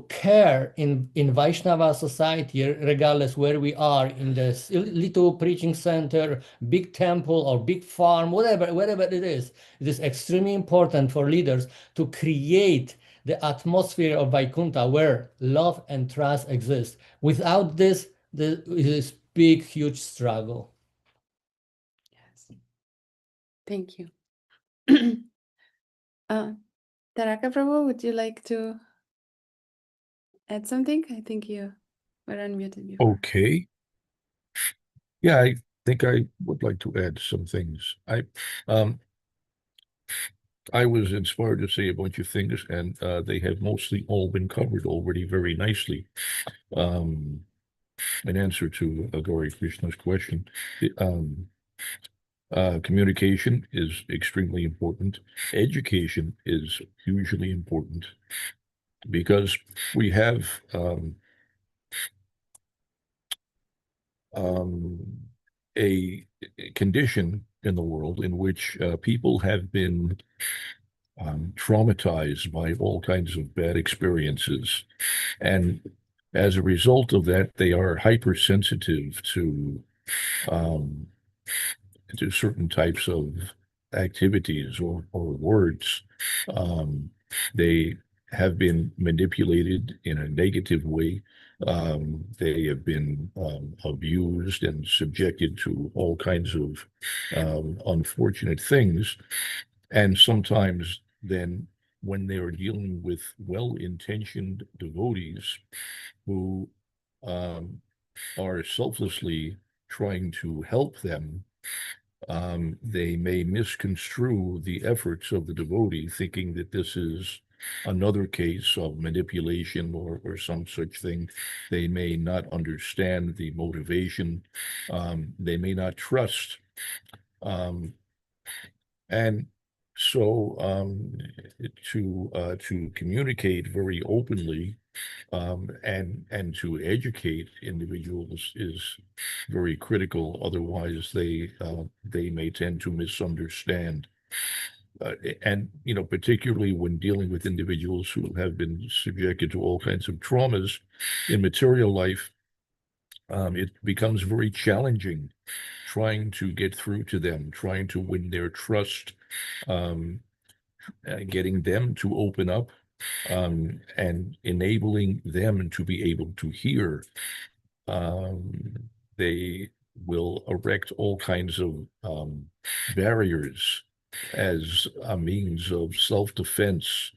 care in Vaishnava society, regardless where we are, in this little preaching center, big temple, or big farm, whatever it is. It is extremely important for leaders to create the atmosphere of Vaikuntha where love and trust exist. Without this, there is big, huge struggle. Yes. Thank you. Taraka Prabhu, would you like to add something? I think you were unmuted before. Okay. Yeah, I think I would like to add some things. I was inspired to say a bunch of things, and they have mostly all been covered already very nicely. In answer to Gauri Krishna's question, communication is extremely important. Education is hugely important because we have a condition in the world in which people have been traumatized by all kinds of bad experiences. And as a result of that, they are hypersensitive to certain types of activities or words. They have been manipulated in a negative way. They have been abused and subjected to all kinds of unfortunate things. And sometimes then, when they are dealing with well-intentioned devotees who are selflessly trying to help them, they may misconstrue the efforts of the devotee, thinking that this is another case of manipulation or some such thing. They may not understand the motivation. They may not trust. And so to communicate very openly and to educate individuals is very critical. Otherwise, they may tend to misunderstand. And particularly when dealing with individuals who have been subjected to all kinds of traumas in material life, it becomes very challenging trying to get through to them, trying to win their trust, getting them to open up, and enabling them to be able to hear. They will erect all kinds of barriers as a means of self-defense.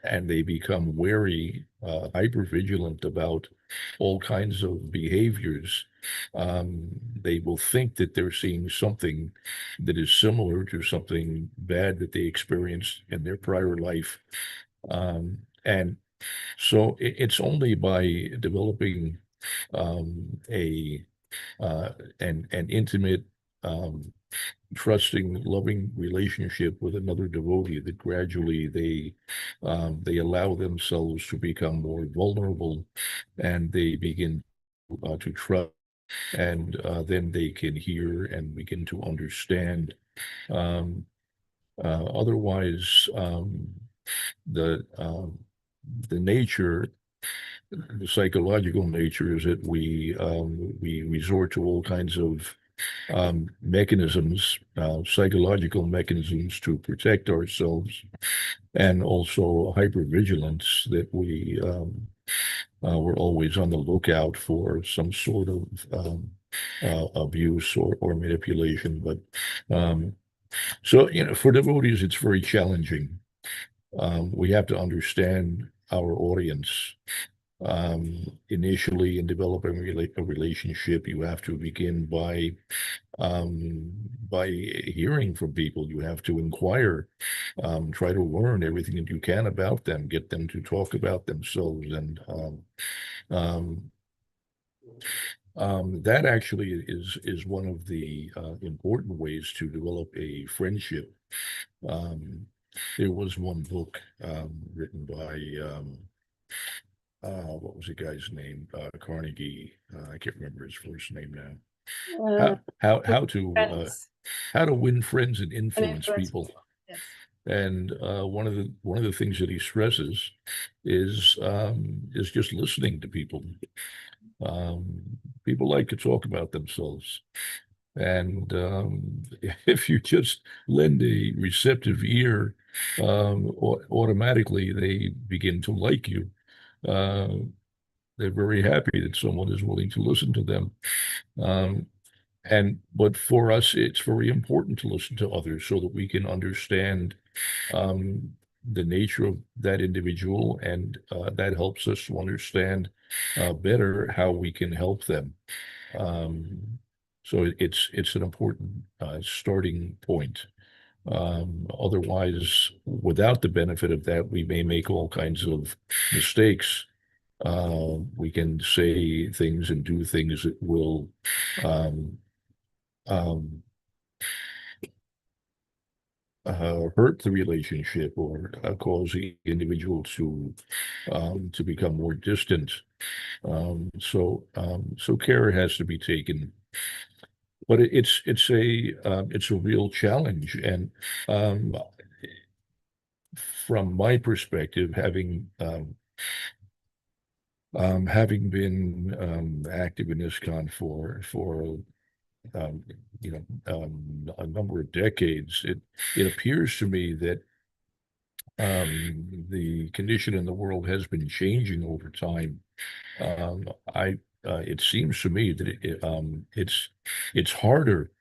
and they become wary, hyper vigilant about all kinds of behaviors. They will think that they're seeing something that is similar to something bad that they experienced in their prior life. And so it's only by developing a an intimate, trusting, loving relationship with another devotee that gradually they allow themselves to become more vulnerable, and they begin to trust, and then they can hear and begin to understand. Um, Otherwise, the um, the nature, the psychological nature, is that we resort to all kinds of mechanisms, psychological mechanisms to protect ourselves, and also hypervigilance, that we're always on the lookout for some sort of abuse or manipulation. But so, for devotees, it's very challenging. We have to understand our audience. Initially, in developing a relationship, you have to begin by hearing from people. You have to inquire, try to learn everything that you can about them, get them to talk about themselves, and um, that actually is one of the important ways to develop a friendship. Um, there was one book written by what was the guy's name? Carnegie. I can't remember his first name now. Uh, friends How to win friends and and influence influence people. people. Yes. And one of the things that he stresses is just listening to people. Um, People like to talk about themselves, and if you just lend a receptive ear, automatically they begin to like you. Uh, they're very happy that someone is willing to listen to them. Um, but for us, it's very important to listen to others so that we can understand um, the nature of that individual, and that helps us to understand better how we can help them. So it's an important starting point. Otherwise, without the benefit of that, we may make all kinds of mistakes. We can say things and do things that will um, um, hurt the relationship, or cause the individual to become more distant. So care has to be taken, but it's a real challenge. And um, from my perspective, having been active in ISKCON for um, a number of decades, it appears to me that the condition in the world has been changing over time. I It seems to me that it's harder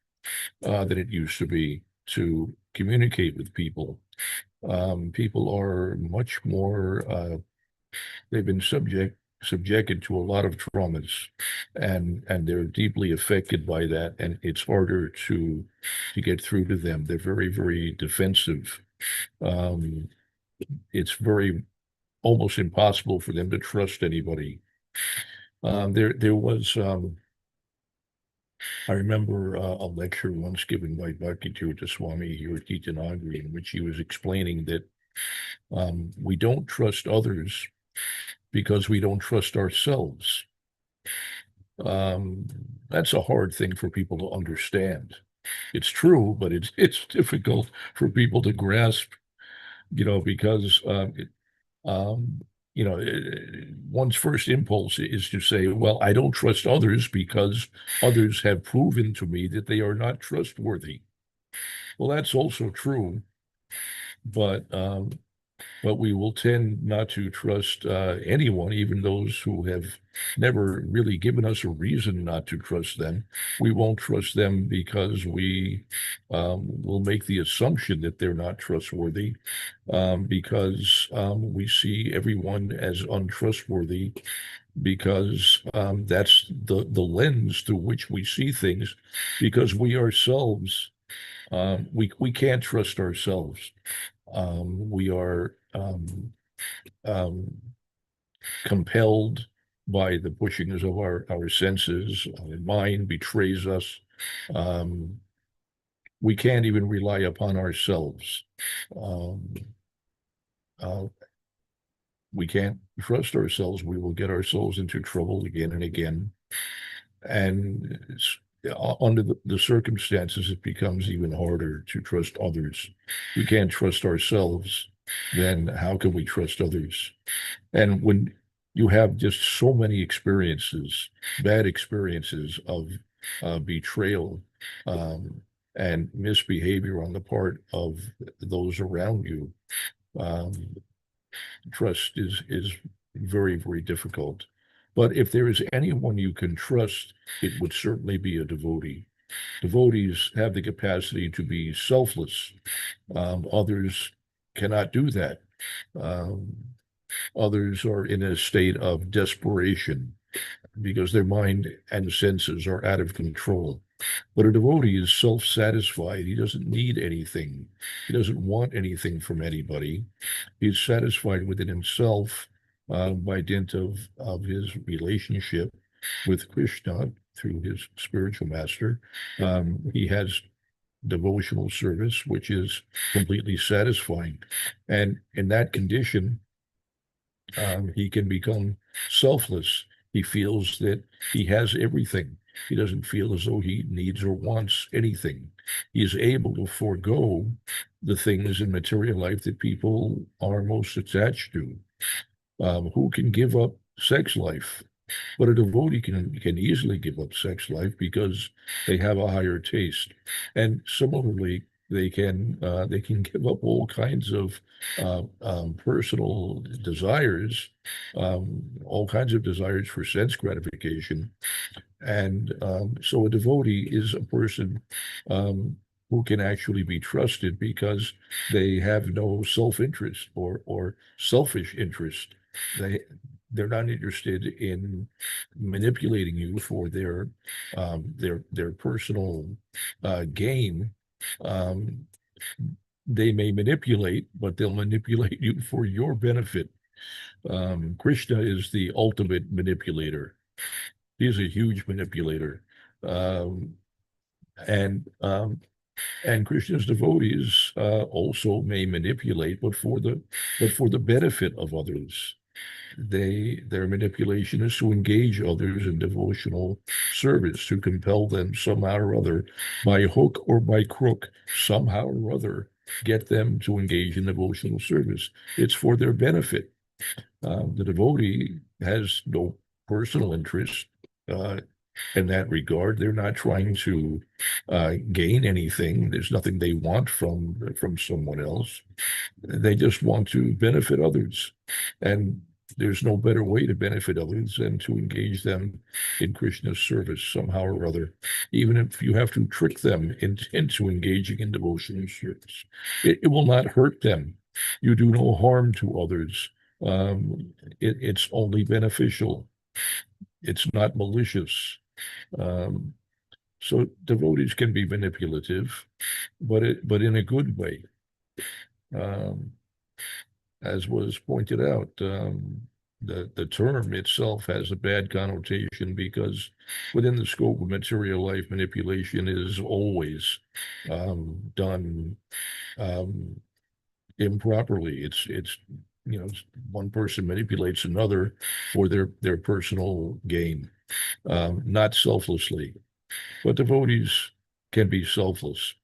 than it used to be to communicate with people. People are much more. They've been subjected to a lot of traumas, and they're deeply affected by that, and it's harder to get through to them. They're very, very defensive. Um, it's very almost impossible for them to trust anybody. There was I remember a lecture once given by Bhakti Swami here at Gita Nagari, in which he was explaining that we don't trust others because we don't trust ourselves. Um, that's a hard thing for people to understand. It's true, but it's difficult for people to grasp, because um, one's first impulse is to say, well, I don't trust others because others have proven to me that they are not trustworthy. Well, that's also true, but but we will tend not to trust anyone, even those who have never really given us a reason not to trust them. We won't trust them because we will make the assumption that they're not trustworthy, because we see everyone as untrustworthy, because that's the lens through which we see things, because we ourselves we can't trust ourselves. We are compelled by the pushings of our senses. Our mind betrays us. We can't even rely upon ourselves. We can't trust ourselves. We will get ourselves into trouble again and again. And under the circumstances, it becomes even harder to trust others. We can't trust ourselves, then how can we trust others? And when you have just so many experiences, bad experiences of betrayal and misbehavior on the part of those around you, trust is very, very difficult. But if there is anyone you can trust, it would certainly be a devotee. Devotees have the capacity to be selfless. Others cannot do that. Others are in a state of desperation because their mind and senses are out of control. But a devotee is self-satisfied. He doesn't need anything. He doesn't want anything from anybody. He's satisfied within himself by dint of his relationship with Krishna through his spiritual master. He has devotional service, which is completely satisfying. And in that condition, he can become selfless. He feels that he has everything. He doesn't feel as though he needs or wants anything. He is able to forego the things in material life that people are most attached to. Who can give up sex life? But a devotee can easily give up sex life because they have a higher taste. And similarly, they can give up all kinds of personal desires, all kinds of desires for sense gratification. And so a devotee is a person who can actually be trusted because they have no self-interest or selfish interest. They're not interested in manipulating you for their personal gain. They may manipulate, but they'll manipulate you for your benefit. Krishna is the ultimate manipulator. He's a huge manipulator. And Krishna's devotees also may manipulate, but for the benefit of others. Their manipulation is to engage others in devotional service, to compel them somehow or other, by hook or by crook, somehow or other, get them to engage in devotional service. It's for their benefit. The devotee has no personal interest in that regard. They're not trying to gain anything. There's nothing they want from someone else. They just want to benefit others. And there's no better way to benefit others than to engage them in Krishna's service somehow or other, even if you have to trick them into engaging in devotional service. It will not hurt them. You do no harm to others. It's only beneficial. It's not malicious. So devotees can be manipulative, but in a good way. As was pointed out, the term itself has a bad connotation because within the scope of material life, manipulation is always done improperly. It's one person manipulates another for their personal gain, not selflessly. But devotees can be selfless.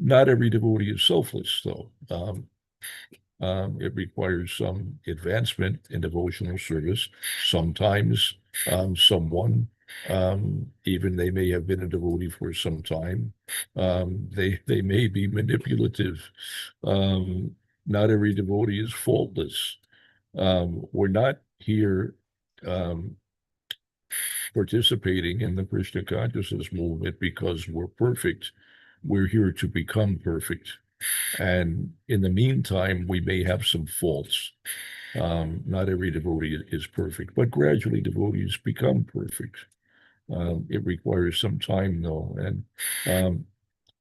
Not every devotee is selfless, though. It requires some advancement in devotional service. Sometimes someone, even they may have been a devotee for some time, they may be manipulative. not every devotee is faultless. We're not here participating in the Krishna consciousness movement because we're perfect. We're here to become perfect. And in the meantime, we may have some faults. Not every devotee is perfect, but gradually devotees become perfect. It requires some time, though. And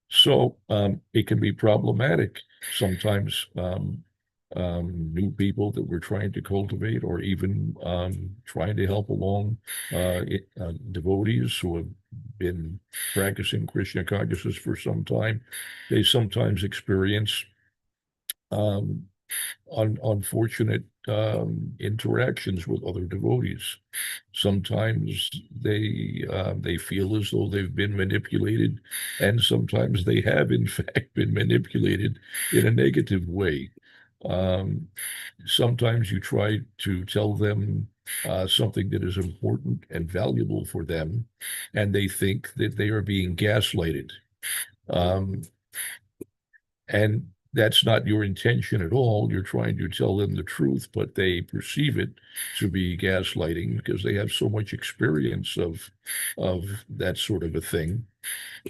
so it can be problematic sometimes. New people that we're trying to cultivate, or even trying to help along devotees who have been practicing Krishna consciousness for some time, they sometimes experience unfortunate interactions with other devotees. Sometimes they feel as though they've been manipulated, and sometimes they have, in fact, been manipulated in a negative way. Sometimes you try to tell them something that is important and valuable for them, and they think that they are being gaslighted. And that's not your intention at all. You're trying to tell them the truth, but they perceive it to be gaslighting because they have so much experience of that sort of a thing.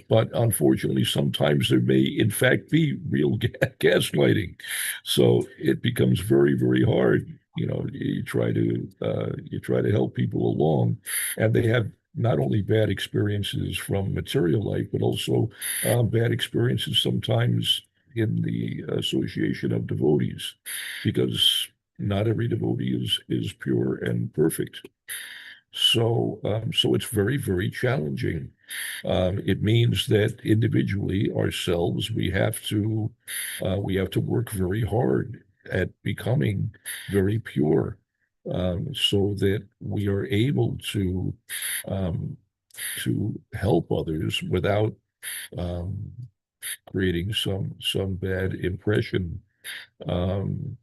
But unfortunately, sometimes there may, in fact, be real gaslighting. So it becomes very, very hard. You try to help people along, and they have not only bad experiences from material life, but also bad experiences sometimes in the association of devotees, because not every devotee is pure and perfect. So it's very, very challenging. It means that individually ourselves, we have to work very hard at becoming very pure, so that we are able um, to help others without um, creating some bad impression. Um,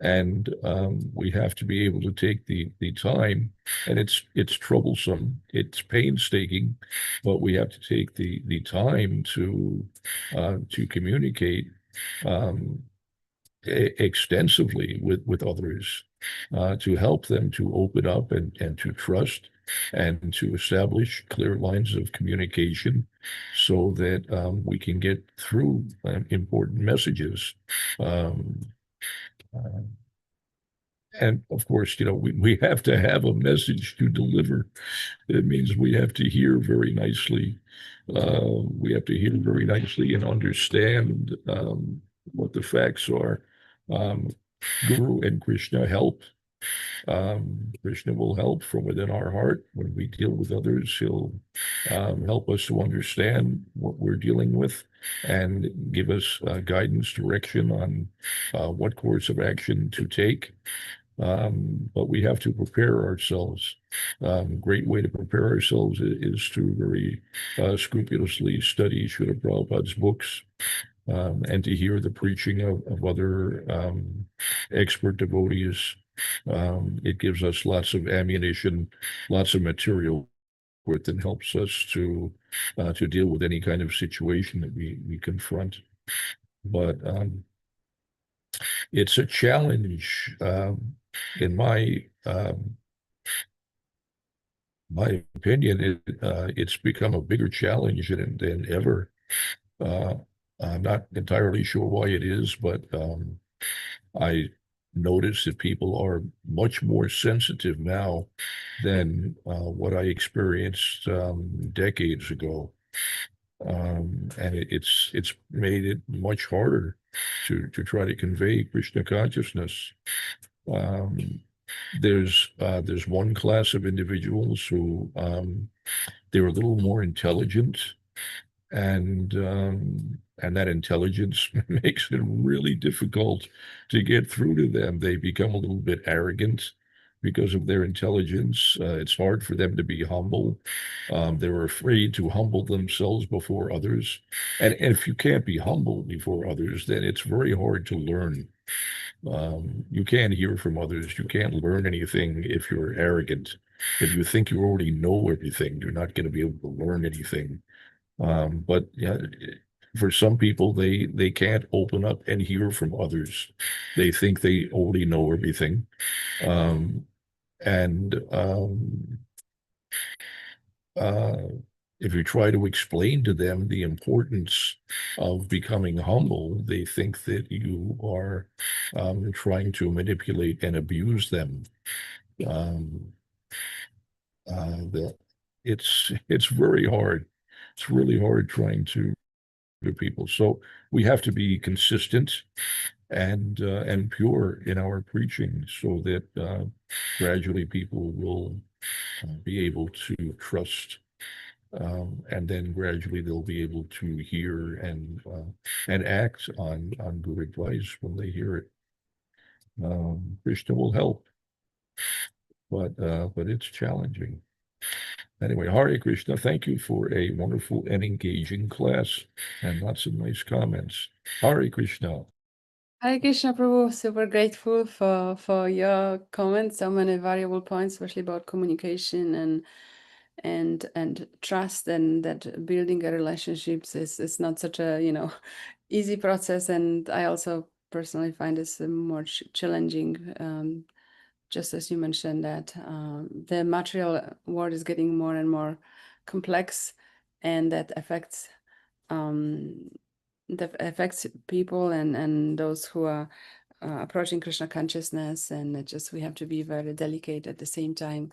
and we have to be able to take the time, and it's troublesome, it's painstaking, but we have to take the time to communicate um, extensively with others, to help them to open up and to trust, and to establish clear lines of communication so that we can get through important messages. Um, uh, and of course, we have to have a message to deliver. It means we have to hear very nicely. We have to hear very nicely and understand what the facts are. Um, Guru and Krishna help. Krishna will help from within our heart. When we deal with others, he'll help us to understand what we're dealing with and give us guidance, direction on what course of action to take. But we have to prepare ourselves. Great way to prepare ourselves is to very scrupulously study Srila Prabhupada's books, and to hear the preaching of other expert devotees. It gives us lots of ammunition, lots of material with, and helps us to deal with any kind of situation that we confront. But it's a challenge, in my opinion. It's become a bigger challenge than ever. Uh, I'm not entirely sure why it is, but I notice that people are much more sensitive now than what I experienced decades ago. And it's made it much harder to try to convey Krishna consciousness. Um, there's one class of individuals who they're a little more intelligent, and that intelligence makes it really difficult to get through to them. They become a little bit arrogant because of their intelligence. It's hard for them to be humble. They're afraid to humble themselves before others. And if you can't be humble before others, then it's very hard to learn. You can't hear from others. You can't learn anything if you're arrogant. If you think you already know everything, you're not going to be able to learn anything. But yeah, for some people, they can't open up and hear from others. They think they already know everything. And if you try to explain to them the importance of becoming humble, they think that you are trying to manipulate and abuse them. That it's very hard. It's really hard trying to people. So we have to be consistent and pure in our preaching, so that gradually people will be able to trust, and then gradually they'll be able to hear and act on good advice when they hear it. Krishna will help, but it's challenging. Anyway, Hare Krishna, thank you for a wonderful and engaging class and lots of nice comments. Hare Krishna. Hare Krishna Prabhu, super grateful for your comments, so many valuable points, especially about communication and trust, and that building a relationships is not such a easy process. And I also personally find this more challenging, just as you mentioned that the material world is getting more and more complex, and that affects people and those who are approaching Krishna consciousness. And we have to be very delicate at the same time,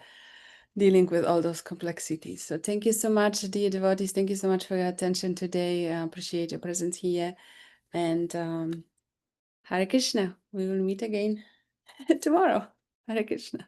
dealing with all those complexities. So thank you so much, dear devotees. Thank you so much for your attention today. I appreciate your presence here. And Hare Krishna. We will meet again tomorrow. Hare Krishna.